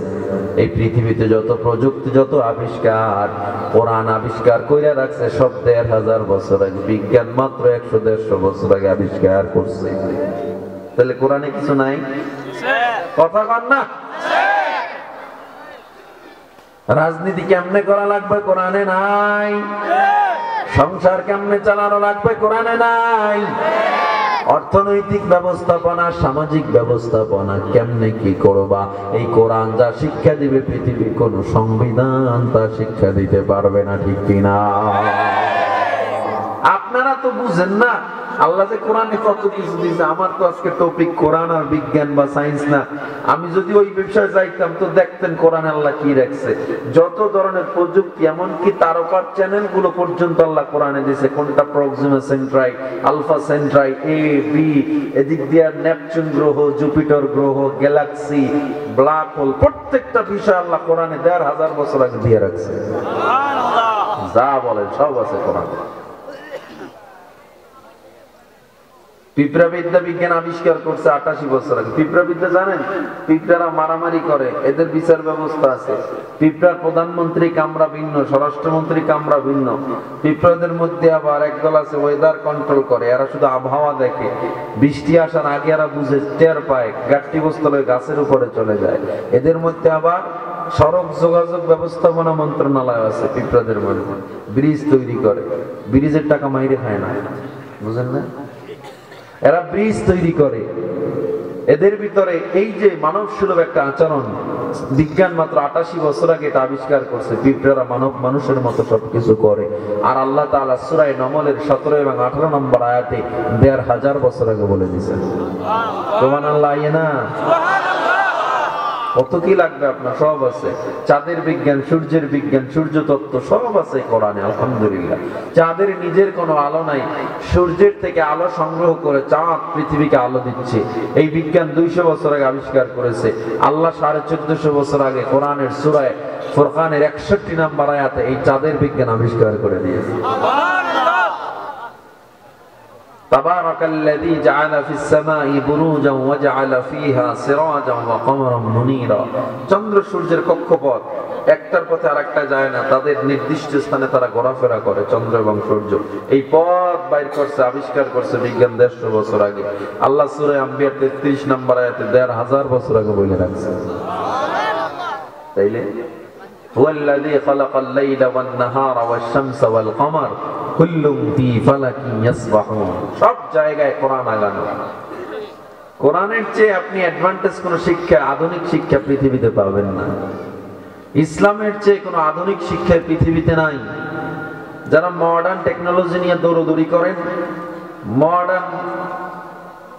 এই পৃথিবীতে যত প্রযুক্তি, যত আবিষ্কার কোরআন আবিষ্কার কইরা রাখছে সব 1500 বছর আগে। বিজ্ঞান মাত্র 100-150 বছর আগে আবিষ্কার করছে। তাহলে কোরআনে কিছু নাই? কথা কন না। রাজনীতি কেমনে করা লাগবে কোরআনে নাই। সংসার কেমনে চালানো লাগবে কোরআনে নাই। অর্থনৈতিক ব্যবস্থাপনা, সামাজিক ব্যবস্থাপনা কেমনে কি করবা, এই কোরআন যা শিক্ষা দিবে পৃথিবীর কোন সংবিধান তা শিক্ষা দিতে পারবে না, ঠিক কিনা? আপনারা তো বুঝেন না আল্লাহ যে কোরআনে কত কিছু দিয়েছে। আমার তো আজকে টপিক কোরআন আর বিজ্ঞান বা সায়েন্স না। আমি যদি ওই বিষয়ে যাইতাম তো দেখতেন কোরআনে আল্লাহ কি রাখছে। যত ধরনের প্রযুক্তি, এমনকি তারকার চ্যানেল গুলো পর্যন্ত আল্লাহ কোরআনে দিয়েছে। কোনটা প্রক্সিমা সেন্ট্রাই, আলফা সেন্ট্রাই, এ বি, এদিক দিয়ে নেপচুন গ্রহ, জুপিটার গ্রহ, গ্যালাক্সি, ব্ল্যাক হোল, প্রত্যেকটা বিষয় আল্লাহ কোরআনে 1500 বছর আগে দিয়ে রাখছে। যা বলেন সব আছে কোরআনে। পিঁপড়াবিদ্যা বিজ্ঞান আবিষ্কার করছে 88 বছর আগে। পিঁপড়াবিদ্যা জানেন? পিঁপড়ারা মারামারি করে, এদের বিচার ব্যবস্থা আছে। পিঁপড়ার প্রধানমন্ত্রী কামরা ভিন্ন, স্বরাষ্ট্রমন্ত্রী কামরা ভিন্ন। পিঁপড়াদের মধ্যে আবার একদল আছে ওয়েদার কন্ট্রোল করে, এরা শুধু আবহাওয়া দেখে। বৃষ্টি আসার আগে এরা বুঝে, টের পায়, গাঠটি বস্তলে গাছের উপরে চলে যায়। এদের মধ্যে আবার সড়ক যোগাযোগ ব্যবস্থাপনা মন্ত্রণালয় আছে। পিঁপড়াদের মধ্যে ব্রিজ তৈরি করে, ব্রিজের টাকা মাইরে খায় না, বুঝেন না? এরা ব্রিজ তৈরি করে। এদের ভিতরে এই যে মানব সুলভ একটা আচরণ, বিজ্ঞান মাত্র 88 বছর আগে এটা আবিষ্কার করছে। পিঁপড়ারা মানুষের মতো সবকিছু করে। আর আল্লাহ তাআলা সূরা নমলের 17 এবং 18 নম্বর আয়াতে 1500 বছর আগে বলে দিয়েছেন। সুবহানাল্লাহ। না কত কি লাগবে আপনার? সব আছে। চাঁদের বিজ্ঞান, সূর্যের বিজ্ঞান, সূর্য তত্ত্ব সব আছে কোরআনে, আলহামদুলিল্লাহ। চাঁদের নিজের কোনো আলো নাই, সূর্যের থেকে আলো সংগ্রহ করে চাঁদ পৃথিবীকে আলো দিচ্ছে। এই বিজ্ঞান 200 বছর আগে আবিষ্কার করেছে আল্লাহ। 1450 বছর আগে কোরআনের সূরা ফুরকানের 61 নম্বর আয়াতে এই চাঁদের বিজ্ঞান আবিষ্কার করে দিয়েছে। তাবারাকাল্লাযী জাআলা ফিস সামাই বুরুজান ওয়া জাআলা ফীহা সিরাজান ওয়া কমারান মুনীরা। চন্দ্র সূর্যের কক্ষপথ একটার পথে আরেকটা যায় না, তাদের নির্দিষ্ট স্থানে তারা ঘোরাফেরা করে। চন্দ্র এবং সূর্য এই পথ বাইর করছে, আবিষ্কার করছে বিজ্ঞান 150 বছর আগে। আল্লাহ সূরা আম্বিয়া 33 নম্বর আয়াতে 1500 বছর আগে বলে রাখছে। তাইলে হুয়াল্লাযী খালাকাল লাইলা ওয়ান নাহারা ওয়াশ শামসা ওয়াল কমার কুল্লুম ফি ফালাকিন ইয়াসবাহুন। সব জায়গায় কোরআন আগানো। কোরআনের চেয়ে আপনি অ্যাডভান্টেজ কোন শিক্ষা, আধুনিক শিক্ষা পৃথিবীতে পাবেন না। ইসলামের চেয়ে কোন আধুনিক শিক্ষা পৃথিবীতে নাই। যারা মডার্ন টেকনোলজি নিয়ে দৌড়দৌড়ি করেন, মডার্ন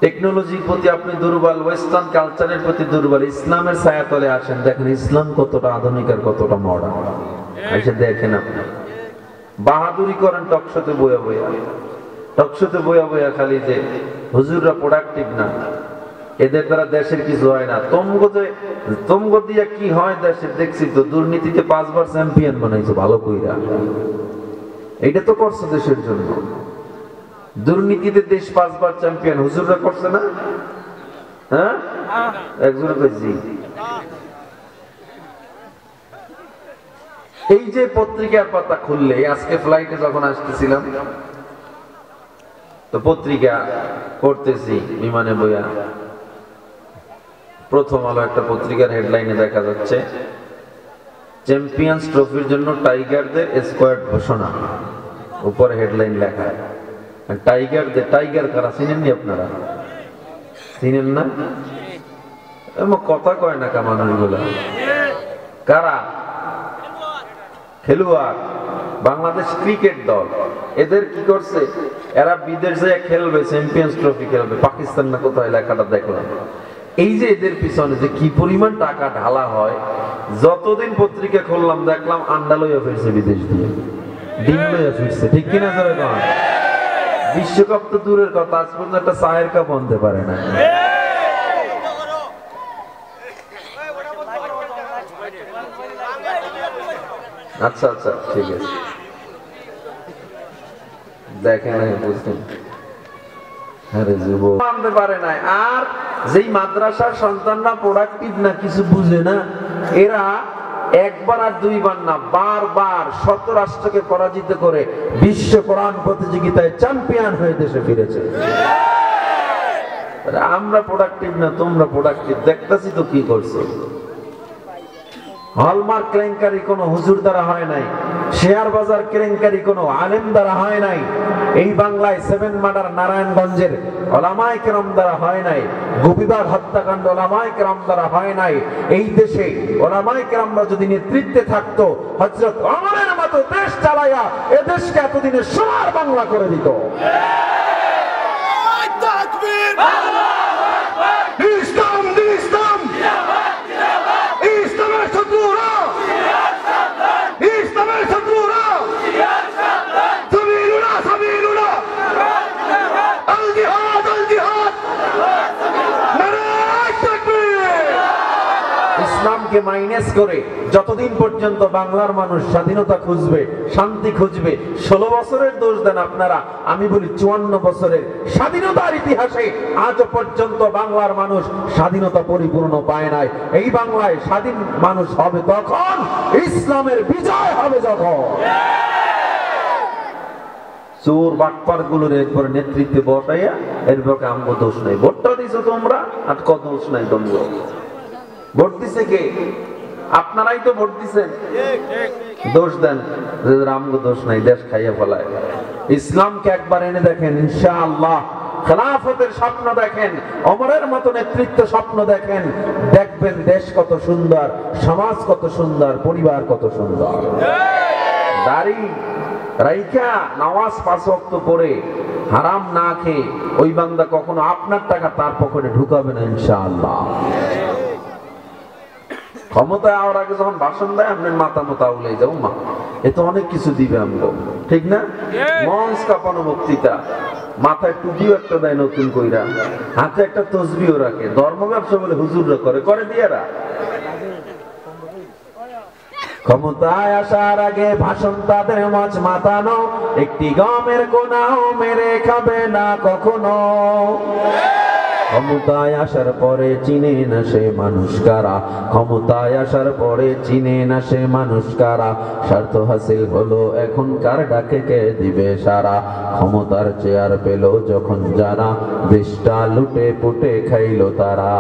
টেকনোলজির প্রতি আপনি দুর্বল, ওয়েস্টার্ন কালচারের প্রতি দুর্বল, ইসলামের ছায়াতলে আসেন, দেখেন ইসলাম কতটা আধুনিক আর কতটা মডার্ন। এসে দেখেন আপনি বাহাদুরি করেন টকশোতে বইয়া বইয়া, টকশোতে বইয়া বইয়া খালি যে হুজুররা প্রোডাক্টিভ না, এদের দ্বারা দেশের কিছু হয় না। তমগ দিয়া কি হয় দেশের দেখছি তো, দুর্নীতিতে 5 বার চ্যাম্পিয়ন বানাইছো ভালো কইরা। এইটা তো করছে দেশের জন্য। দুর্নীতিতে দেশ 5 বার চ্যাম্পিয়ন হুজুররা করছে না? হ্যাঁ, একজনে কইছি। এই যে পত্রিকার পাতা খুললে, আজকে ফ্লাইটে যখন আসতেছিলাম তো পত্রিকা পড়তেছি বিমানে বইয়া, প্রথম আলো একটা পত্রিকার হেডলাইনে দেখা যাচ্ছে চ্যাম্পিয়ন্স ট্রফির জন্য টাইগারদের স্কোয়াড ঘোষণা। উপরে হেডলাইন লেখা টাইগারদের। টাইগার কারা চিনেননি আপনারা? চিনেন না? এমন কথা কয় না কা মানুষগুলা। কারা? খেলোয়াড়, বাংলাদেশ ক্রিকেট দল। এদের কি করছে, এরা বিদেশে খেলবে, চ্যাম্পিয়ন্স ট্রফি খেলবে। পাকিস্তান না কোথায় লেখাটা দেখলাম। এই যে এদের পিছনে যে কি পরিমাণ টাকা ঢালা হয়, যতদিন পত্রিকা খুললাম দেখলাম আন্ডা লইয়া ফিরছে বিদেশ দিয়ে, ডিম লইয়া ফিরছে, ঠিক কিনা? বিশ্বকাপ তো দূরের কথা, আজ পর্যন্ত একটা চায়ের কাপ আনতে পারে না। আচ্ছা আচ্ছা ঠিক আছে, দেখেন বুঝলেন আনতে পারে না। আর যেই মাদ্রাসার সন্তানরা প্রোডাক্টিভ না, কিছু বুঝে না, এরা একবার আর দুইবার না, বারবার শত রাষ্ট্রকে পরাজিত করে বিশ্ব কোরআন প্রতিযোগিতায় চ্যাম্পিয়ন হয়ে দেশে ফিরেছে। আমরা প্রোডাক্টিভ না, তোমরা প্রোডাক্টিভ, দেখতেছি তো কি করছো। হলমার্ক কেলেঙ্কারি কোনো হুজুর দ্বারা হয় নাই, শেয়ার বাজার কেলেঙ্কারি কোনো আলেম দ্বারা হয় নাই, এই বাংলায় 7 মার্ডার নারায়ণগঞ্জের ওলামায়ে কেরাম দ্বারা হয় নাই, গোপীবাগ হত্যাকাণ্ড ওলামায়ে কেরাম দ্বারা হয় নাই। এই দেশে ওলামায়ে কেরামরা যদি নেতৃত্বে থাকতো, হযরত ওমরের মতো দেশ চালায়া এ দেশকে এতদিনে সোনার বাংলা করে দিত। তাকবীর, আল্লাহু আকবার, ইসলাম দিন ইসলাম, ইসলামের শত্রুরা, ইসলামের শত্রুরা, সাবিলুনা সাবিলুনা, আল জিহাদ আল জিহাদ, নারায়ে তাকবীর। ইসলামকে মাইনাস করে যতদিন পর্যন্ত বাংলার মানুষ স্বাধীনতা খুঁজবে, শান্তি খুঁজবে, 16 বছরের দোষ দেন আপনারা, আমি বলি 54 বছরের স্বাধীনতার ইতিহাসে আজ পর্যন্ত বাংলার মানুষ স্বাধীনতা পরিপূর্ণ পায় নাই। এই বাংলায় স্বাধীন মানুষ হবে তখন, ইসলামের বিজয় হবে যখন। চোর বাটপার গুলোর একবার নেতৃত্বে বসাইয়া এরপর আমগো দোষ নাই, ভোটটা দিছো তোমরা, আর কত দোষ নাই তোমরা। ভোট দিছে কে? আপনারাই তো ভোট দিছেন, দোষ দেন আমগো দোষ নাই, দেশ খাইয়া ফেলায়। ইসলামকে একবার এনে দেখেন, ইনশাআল্লাহ খেলাফতের স্বপ্ন দেখেন, ওমরের মতো নেতৃত্ব স্বপ্ন দেখেন, দেখবেন দেশ কত সুন্দর, সমাজ কত সুন্দর, পরিবার কত সুন্দর। দাড়ি রাইখা নামাজ 5 ওয়াক্ত পড়ে হারাম না খেয়ে ওই বান্দা কখনো আপনার টাকা তার পকেটে ঢুকাবে না ইনশাআল্লাহ। ক্ষমতায় আওয়ার আগে যখন ভাষণ দেয় আপনার মাথা মতো উলাই যাও, মা এ তো অনেক কিছু দিবে আমগো, ঠিক না? মঞ্চ কাঁপানো বক্তৃতা, মাথায় টুপিও একটা দেয় নতুন কইরা, হাতে একটা তসবিও রাখে, ধর্ম ব্যবসা বলে হুজুররা করে, করে দিয়ারা। ক্ষমতায় আসার আগে ভাষণ তাদের মাছ মাতানো, একটি গমের কোনাও মেরে খাবে না কখনো। ক্ষমতায় আসার পরে চিনে না সে মানুষ কারা, ক্ষমতায় আসার পরে চিনে না সে মানুষ কারা। স্বার্থ হাসিল হলো এখন কার ডাকে কে দিবে সারা, ক্ষমতার চেয়ার পেল যখন যারা, দেশটা লুটে পুটে খাইলো তারা।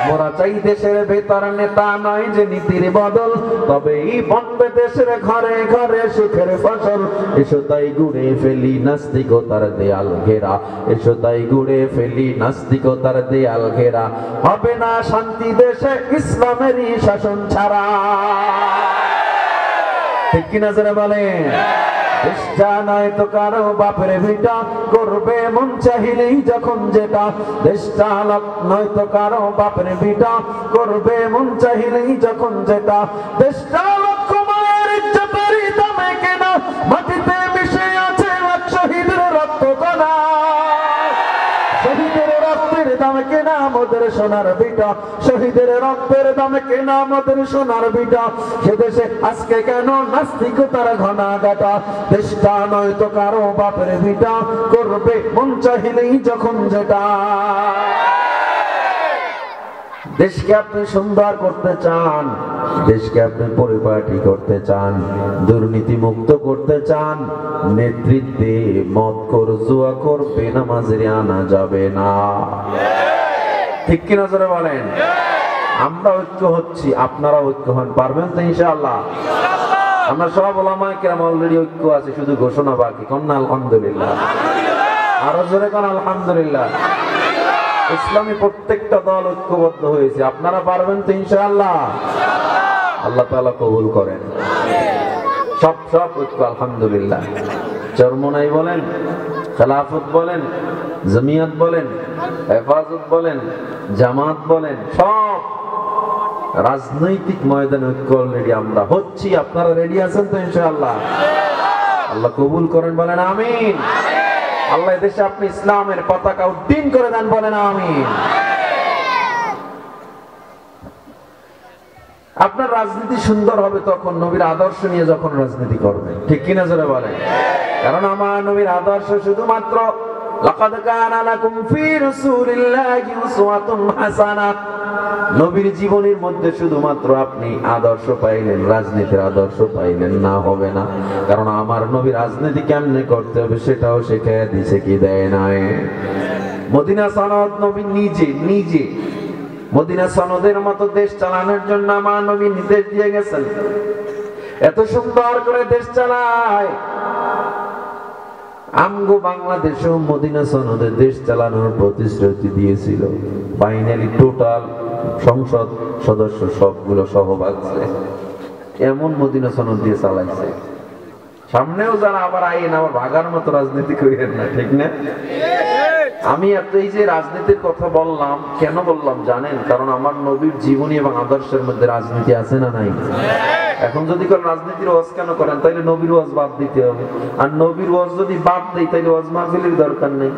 মোরা চাই দেশের ভেতর নেতা নয় যে নীতির বদল, তবেই বনবে দেশের ঘরে ঘরে সুখের ফসল। এসো তাই গুড়ে ফেলি নাস্তিকতার দেয়াল ঘেরা, এসো তাই গুড়ে ফেলি নাস্তিকতার দেয়াল ঘেরা। হবে না শান্তি দেশে ইসলামেরই শাসন ছাড়া, ঠিক কিনা যারা বলেন? দেশটা নয় তো কারো বাপের ভিটা, করবে মন চাহিলেই যখন যেটা। দেশটা নয় তো কারো বাপের ভিটা, করবে মন চাহিলেই যখন যেটা। দেশটা লক্ষ মায়ের ইজ্জতের দামে কেনা, মাটিতে মিশে আছে লাখ শহীদের রক্ত কণা। শহীদের রক্তের দামে কেনা আমাদের সোনার ভিটা, শহীদের রক্তের দামে কেনা আমাদের সোনার ভিটা। সে দেশে আজকে কেন নাস্তিকতার ঘনা গাটা, দেশটা নয় তো কারো বাপের ভিটা, করবে মন চাহিলেই যখন যেটা। দেশকে আপনি সুন্দর করতে চান, দেশকে আপনি পরিপাটি করতে চান, দুর্নীতি মুক্ত করতে চান, নেতৃত্বে মদ কর জুয়া কর বেনামাজি আনা যাবে না, ঠিক কিনা জোরে বলেন? আমরা ঐক্য হচ্ছি, আপনারা ঐক্য হন, পারবেন তো ইনশাআল্লাহ? আমরা সব ওলামায়ে কেরাম অলরেডি ঐক্য আছে, শুধু ঘোষণা বাকি। কন্যা আলহামদুলিল্লাহ, আরো জোরে কোন আলহামদুলিল্লাহ। ইসলামী প্রত্যেকটা দল ঐক্যবদ্ধ হয়েছে, আপনারা পারবেন তো ইনশাআল্লাহ? আল্লাহ তাআলা কবুল করেন। সব সব ঐক্য আলহামদুলিল্লাহ। চরমনাই বলেন, খেলাফত বলেন, জমিয়ত বলেন, হেফাজত বলেন, জামাত বলেন, সব রাজনৈতিক ময়দানে ঐক্য অলরেডি আমরা হচ্ছি। আপনারা রেডি আছেন তো ইনশাআল্লাহ? আল্লাহ কবুল করেন, বলেন আমিন। আল্লাহ এদেশে আপনি ইসলামের পতাকা উড্ডীন করে দেন, বলেন আমিন। আপনার রাজনীতি সুন্দর হবে তখন নবীর আদর্শ নিয়ে যখন রাজনীতি করবেন, ঠিক কিনা জোরে বলেন। কারণ আমার নবীর আদর্শ শুধুমাত্র লাকাদ কানা লাকুম ফি রাসূলিল্লাহি উসওয়াতুন হাসানাহ, নবীর জীবনের মধ্যে শুধুমাত্র আপনি আদর্শ পাইলেন, রাজনীতির আদর্শ পাইলেন না, হবে না। কারণ আমার নবী রাজনীতি কেমনে করতে হবে সেটাও শিখিয়ে দিয়েছে, কি দেয় নাই? মদিনা সনদ নবী নিজে মদিনা সনদের মতো দেশ চালানোর জন্য আমার নবী নির্দেশ দিয়ে গেছেন। এত সুন্দর করে দেশ চালায়। আমগো বাংলাদেশেও মদিনা সনদে দেশ চালানোর প্রতিশ্রুতি দিয়েছিল। ফাইনালি টোটাল সংসদ সদস্য সবগুলো সহভাগ এমন মদিনা সনদ দিয়ে চালাইছে। সামনেও যারা আবার আইন আবার ভাগার মতো রাজনীতি করেন না, ঠিক না? আমি এত এই যে রাজনীতির কথা বললাম, কেন বললাম জানেন? কারণ আমার নবীর জীবনী এবং আদর্শের মধ্যে রাজনীতি আছে না নাই? এখন যদি কোন রাজনীতির ওয়াজ কেন করেন, তাইলে নবীর ওয়াজ বাদ দিতে হবে। আর নবীর ওয়াজ যদি বাদ দেই তাইলে ওয়াজ মাহফিলের দরকার নেই।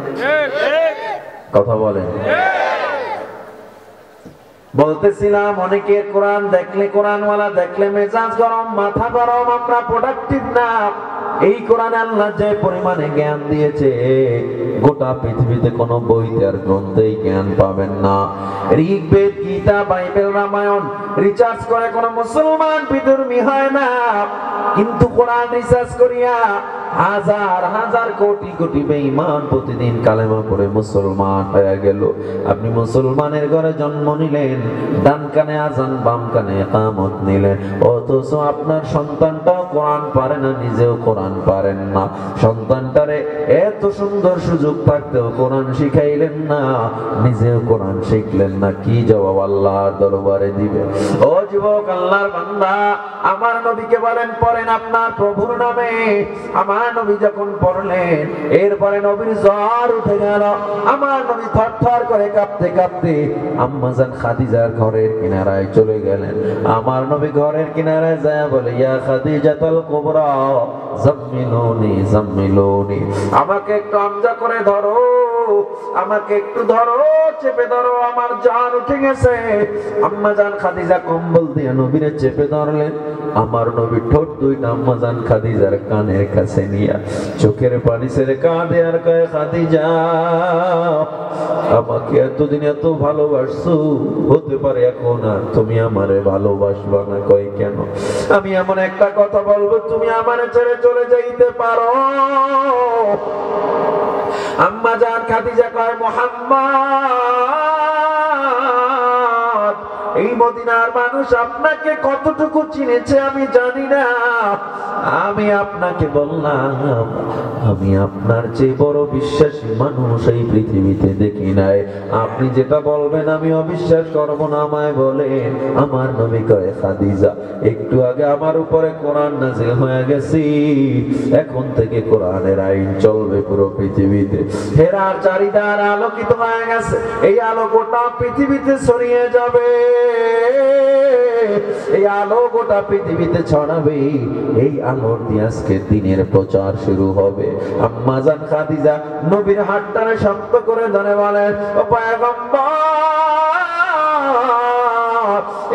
কথা বলেন। বলতেছিলাম অনেকের কোরআন দেখলে, কোরআনওয়ালা দেখলে মেজাজ গরম, মাথা গরম, আমরা প্রোডাক্টিভ না। এই কোরআনে আল্লাহ যে পরিমাণে জ্ঞান দিয়েছে, গোটা পৃথিবীতে কোনো বইতে আর গ্রন্থেই জ্ঞান পাবেন না। ঋগ্বেদ, গীতা, বাইবেল, রামায়ণ রিসার্চ করে কোনো মুসলমান বিধর্মী হয় না, কিন্তু কোরআন রিসার্চ করিয়া হাজার হাজার কোটি কোটি বেঈমান প্রতিদিন কালেমা পড়ে মুসলমান হয়ে গেল। আপনি মুসলমানের ঘরে জন্ম নিলেন, ডান কানে আজান বাম কানে ইকামত নিলেন, অথচ আপনার সন্তানটাও কোরআন পারে না, নিজেও কোরআন পারেন না। সন্তানটারে এত সুন্দর সুযোগ থাকতেও কোরআন শিখাইলেন না, নিজেও কোরআন শিখলেন না। কি জবাব আল্লাহর দরবারে দিবে? ও যুবক, আল্লাহর বান্দা, আমার নবীকে বলেন পড়েন আপনার প্রভুর নামে। আমার নবী যখন পড়লেন, এরপরে নবীর জ্বর উঠে গেল। আমার নবী থরথর করে কাঁপতে কাঁপতে আম্মা জান খাদিজার ঘরের কিনারায় চলে গেলেন। আমার নবী ঘরের কিনারায় যায় বলে, ইয়া খাদিজাতুল কুবরা জাম্মিলুনি জাম্মিলুনি, আমাকে একটু আমজা করে ধরো, আমাকে একটু ধরো, চেপে ধরো, আমার জান উঠে গেছে। আম্মা জান খাদিজা কম্বল দিয়ে নবীরে চেপে ধরলেন। আমার নবী ঠোঁট দুইটা আম্মা জান খাদিজার কানের কাছে নিয়ে চোখের পানি ছেড়ে কাঁদে আর কয়, খাদিজা আমাকে এতদিন এত ভালোবাসছো, হতে পারে এখন আর তুমি আমারে ভালোবাসবা না। কয় কেন? আমি এমন একটা কথা বলবো তুমি আমারে ছেড়ে চলে যাইতে পারো। আম্মা জান খাদিজা কয়, মুহাম্মদ, এই মদিনার মানুষ আপনাকে কতটুকু চিনেছে আমি জানি না। আমি আপনাকে বললাম, আমি আপনার চেয়ে বড় বিশ্বাসী মানুষ এই পৃথিবীতে দেখি নাই। আপনি যেটা বলবেন আমি অবিশ্বাস করব না, আমায় বলেন। আমার নবী কয়, খাদিজা একটু আগে আমার উপরে কোরআন নাযিল হয়ে গেছে, এখন থেকে কোরআনের আইন চলবে পুরো পৃথিবীতে। হেরার চারিধার আলোকিত হয়ে গেছে, এই আলো গোটা পৃথিবীতে ছড়িয়ে যাবে, এই আলো গোটা পৃথিবীতে ছড়াবে। এই আলোর দিয়ে আজকে দিনের প্রচার শুরু হবে। আম্মা জান খাদিজা নবীর হাতটারে শক্ত করে ধরে বলেন, ও পয়গম্বর,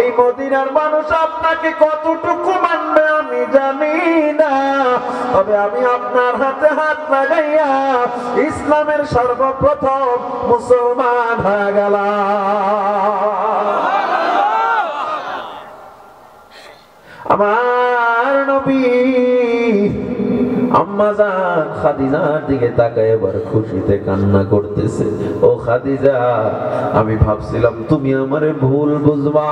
এই মদিনার মানুষ আপনাকে কতটুকু মানবে আমি জানি না, তবে আমি আপনার হাতে হাত লাগাইয়া ইসলামের সর্বপ্রথম মুসলমান হয়ে গেলাম। আমার নবী আম্মা জান খাদিজার দিকে তাকায় এবার খুশিতে কান্না করতেছে। ও খাদিজা, আমি ভাবছিলাম তুমি আমারে ভুল বুঝবা,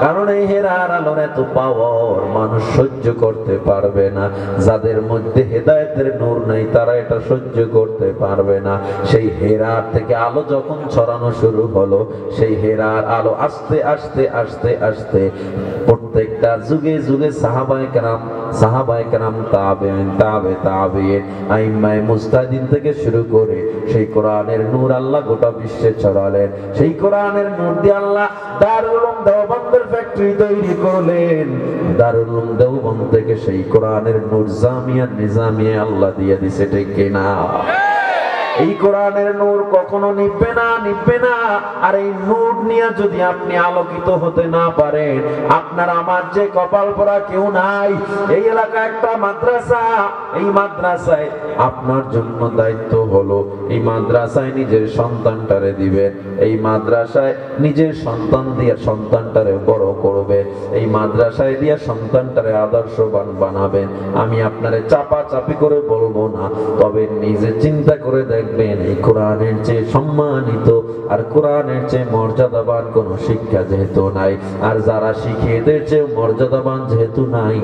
কারণ এই হেরার আলোর এত পাওয়ার মানুষ সহ্য করতে পারবে না। যাদের মধ্যে হেদায়েতের নূর নাই তারা এটা সহ্য করতে পারবে না। সেই হেরার থেকে আলো যখন ছড়ানো শুরু হলো, সেই হেরার আলো আস্তে আস্তে আস্তে আস্তে প্রত্যেকটা যুগে যুগে সাহাবায়ে কেরাম তাবেঈন আইম্মায়ে মুজতাহিদিন থেকে শুরু করে সেই কোরআনের নূর আল্লাহ গোটা বিশ্বে ছড়ালেন। সেই কোরআনের নূর দিয়ে আল্লাহ দারুল উলুম দেওবন্দের ফ্যাক্টরি তৈরি করলেন। দারুল উলুম দেওবন্দ থেকে সেই কোরআনের নূর জামিয়া নিজামিয়া আল্লাহ দিয়ে দিছে, ঠিক কিনা? এই কোরআনের নূর কখনো নিভবে না, নিভবে না। আর এই নূর নিয়ে যদি আপনি আলোকিত হতে না পারেন, আপনার আমার যে কপাল পরা কেউ নাই। এই এলাকায় একটা মাদ্রাসা, এই মাদ্রাসায় আপনার জন্য দায়িত্ব হলো এই মাদ্রাসায় নিজের সন্তানটারে দিবেন, এই মাদ্রাসায় নিজের সন্তান দিয়ে সন্তানটারে বড় করবে, এই মাদ্রাসায় দিয়ে সন্তানটারে আদর্শবান বানাবেন। আমি আপনারে চাপা চাপি করে বলবো না, তবে নিজে চিন্তা করে দেখবেন এই কোরআনের চেয়ে সম্মানিত আর কোরআনের চেয়ে মর্যাদাবান কোন শিক্ষা যেহেতু নাই, আর যারা শিখিয়ে এদের চেয়ে মর্যাদাবান যেহেতু নাই,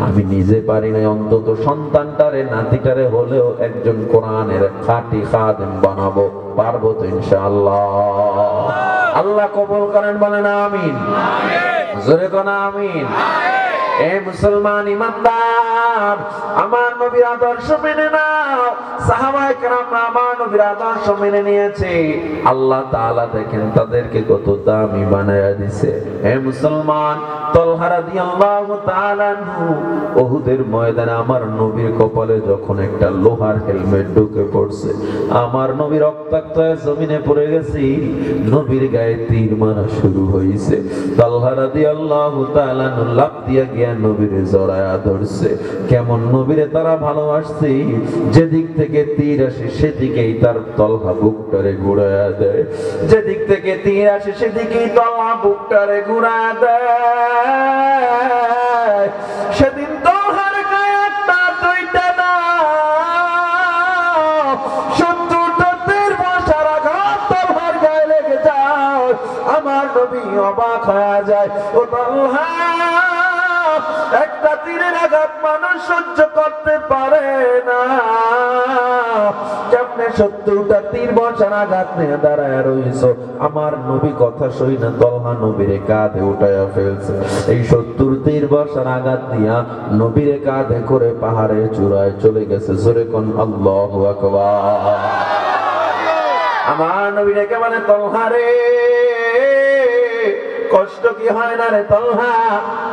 আমি নিজে পারি না, অন্তত সন্তানটারে নাতিটারে হলেও একজন কোরআনের খাঁটি খাদেম বানাবো। পারবো তো ইনশাআল্লাহ? আল্লাহ কবুল করেন, বলেন আমিন। জোরে কোন আমিন। এ মুসলমান ইমানদার, আমার নবীর আদর্শ মেনে নাও। সাহাবায়ে কেরামরা আমার নবীর আদর্শ মেনে নিয়েছে, আল্লাহ তাআলা দেখেন তাদেরকে কত দামি বানায়া দিয়েছে। হে মুসলমান, তালহা রাদিয়াল্লাহু তাআলা আনহু উহুদের ময়দানে আমার নবীর কপালে যখন একটা লোহার হেলমেট ঢুকে পড়ছে, আমার নবী রক্তাক্ত হয়ে জমিনে পড়ে গেছে, নবীর গায়ে তীর মারা শুরু হয়েছে। তালহা রাদিয়াল্লাহু তাআলা আনহু লাফ দিয়া গিয়া নবীরে জড়ায়া ধরছে। কেমন নবীরে তারা ভালোবাসছে, যেদিক থেকে তীর আসে সেদিকেই তার তলহা বুকটারে ঘুরায়া দেয়, যেদিক থেকে তীর আসে সেদিকেই তলহা বুকটারে ঘুরায়া দেয়। সেদিন তলহার গায়ে একটা দুইটা না 70টা তীর বসার আঘাত তলহার গায়ে লেগে যায়। আমার নবী অবাক হয়ে যায়, ও তলহা, একটা তীরের আঘাত মানুষ সহ্য করতে পারে না, কেমনে 70টা তীর বসার আঘাত নিয়ে দাঁড়ায় রইছো? আমার নবী কথা শুই না তলহা নবীরে কাঁধে উঠাইয়া ফেলছে। এই 70 তীর বসার আঘাত দিয়া নবীরে কাঁধে করে পাহাড়ের চূড়ায় চলে গেছে। জোরে কোন আল্লাহু আকবার। আমার নবী ডেকে বলে, তলহা রে, কষ্ট কি হয় না রে তলহা?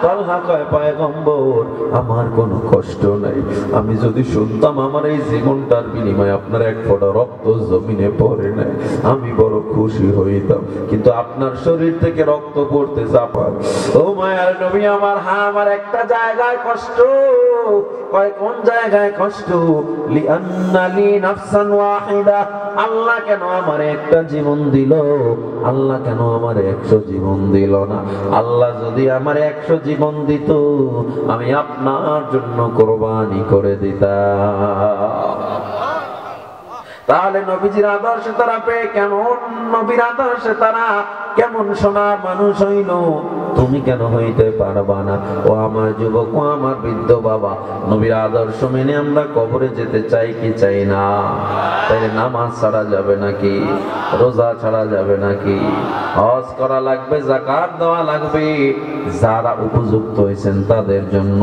তলহা কয়, পয়গম্বর, আমার কোনো কষ্ট নাই। আমি যদি শুনতাম আমার এই জীবনটার বিনিময়ে আপনার এক ফোঁটা রক্ত জমিনে পড়ে নাই, আমি বড় খুশি হইতাম, কিন্তু আপনার শরীর থেকে রক্ত পড়তে চাপা। ও মায়ার নবী আমার, হ্যাঁ আমার একটা জায়গায় কষ্ট। কয়, কোন জায়গায় কষ্ট? লিআন্নালি নাফসান ওয়াহিদা, আল্লাহ কেন আমার একটা জীবন দিল? আল্লাহ কেন আমার 100 জীবন দিল না? আল্লাহ যদি আমার 100 জীবন দিত, আমি আপনার জন্য কোরবানি করে দিতাম। তাহলে নবীজির আদর্শে তারা পেয়ে কেমন, নবীর আদর্শে তারা কেমন সোনার মানুষ হইল, তুমি কেন হইতে পারবা না? ও আমার যুবক, ও আমার বৃদ্ধ বাবা, নবীর আদর্শ মেনে আমরা কবরে যেতে চাই কি চাই না? তাইলে নামাজ ছাড়া যাবে নাকি? রোজা ছাড়া যাবে নাকি? হজ করা লাগবে, যাকাত দেওয়া লাগবে যারা উপযুক্ত হয়েছেন তাদের জন্য,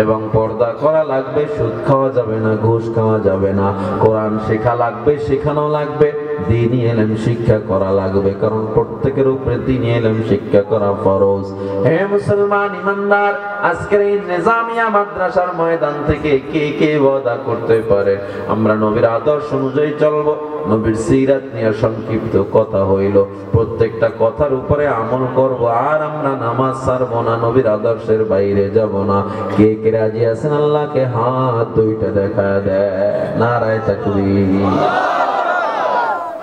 এবং পর্দা করা লাগবে, সুদ খাওয়া যাবে না, ঘুষ খাওয়া যাবে না, কোরআন শেখা লাগবে, শেখানো লাগবে, দ্বীনি ইলম শিক্ষা করা লাগবে, কারণ প্রত্যেকের উপরে দ্বীনি ইলম শিক্ষা করা ফরজ। হে মুসলমান ইমানদার, আজকের এই নিজামিয়া মাদ্রাসার ময়দান থেকে কে কে ওয়াদা করতে পারে আমরা নবীর আদর্শ অনুযায়ী চলবো? নবীর সিরাত নিয়ে সংক্ষিপ্ত কথা হইল, প্রত্যেকটা কথার উপরে আমল করব, আর আমরা নামাজ ছাড়বো না, নবীর আদর্শের বাইরে যাব না। কে কে রাজি আছেন? আল্লাহকে হাত দুইটা দেখা দেয়, নারায়ে তাকবীর।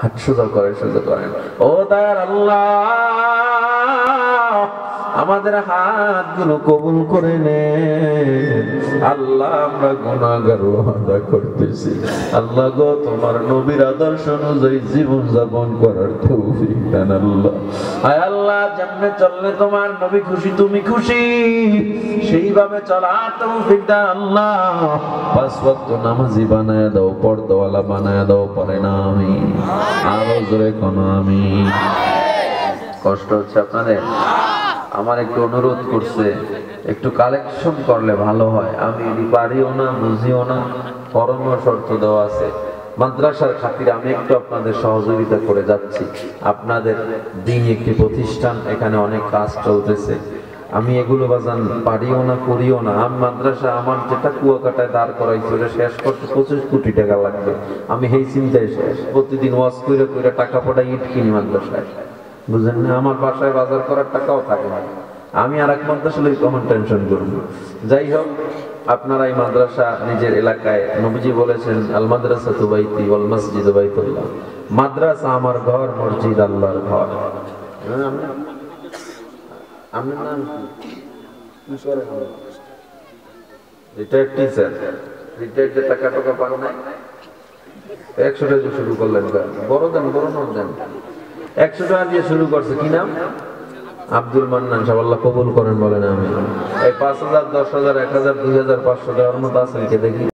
হাত সোজা করেন, সোজা করেন। ও দয়ার আল্লাহ, আমাদের হাতগুলো কবুল করে নেন। আল্লাহ, আমরা গুনাহগার ওয়াদা করতেছি, আল্লাহ গো, তোমার নবীর আদর্শ অনুযায়ী জীবন যাপন করার তৌফিক দেন আল্লাহ। আয় আল্লাহ, যেমনে চললে তোমার নবী খুশি, তুমি খুশি, সেইভাবে চলার তৌফিক দেন আল্লাহ। 5 ওয়াক্ত নামাজি বানায় দাও, পর্দাওয়ালা বানায় দাও, পারে না আমি আরো জোরে কোন আমি। কষ্ট হচ্ছে আপনাদের? আমার একটু অনুরোধ করছে, একটু কালেকশন করলে ভালো হয়। আমি পারিও না, বুঝিও না, করণীয় শর্ত দেওয়া আছে। মাদ্রাসার খাতিরে আমি একটু আপনাদের সহযোগিতা করে যাচ্ছি। আপনাদের দ্বীনি একটি প্রতিষ্ঠান, এখানে অনেক কাজ চলতেছে। আমি এগুলো বাজান পারিও না, করিও না। আমি মাদ্রাসা আমার যেটা কুয়াকাটায় দাঁড় করাইছি ওটা শেষ করতে 25 কোটি টাকা লাগবে। আমি এই চিন্তায় শেষ, প্রতিদিন ওয়াজ কইরা কইরা টাকা পড়া ইট কিনি মাদ্রাসায়, বুঝলেন না? আমার বাসায় বাজার করার টাকাও থাকে না। আমি আর এক মাদ্রাসা লই কখন টেনশন করব। যাই হোক, আপনারা এই মাদ্রাসা নিজের এলাকায়, নবীজি বলেছেন আল মাদ্রাসাতু বাইতি ওয়াল মসজিদু বাইতুল্লাহ, মাদ্রাসা আমার ঘর, মসজিদ আল্লাহর ঘর। আপনার নাম কি? রিটায়ার্ড টিচার, রিটায়ার্ড যে টাকা টাকা পান নাই, 100 টাকা শুরু করলেন, বড় দেন, বড় নোট দেন। 100 টাকা দিয়ে শুরু করছে, কি নাম? আব্দুল মান্নান। সাহেব আল্লাহ কবুল করেন, বলেন আমিন। এই 5000, 10,000, 1000, 2500 টাকার মতো আছেন কে দেখি?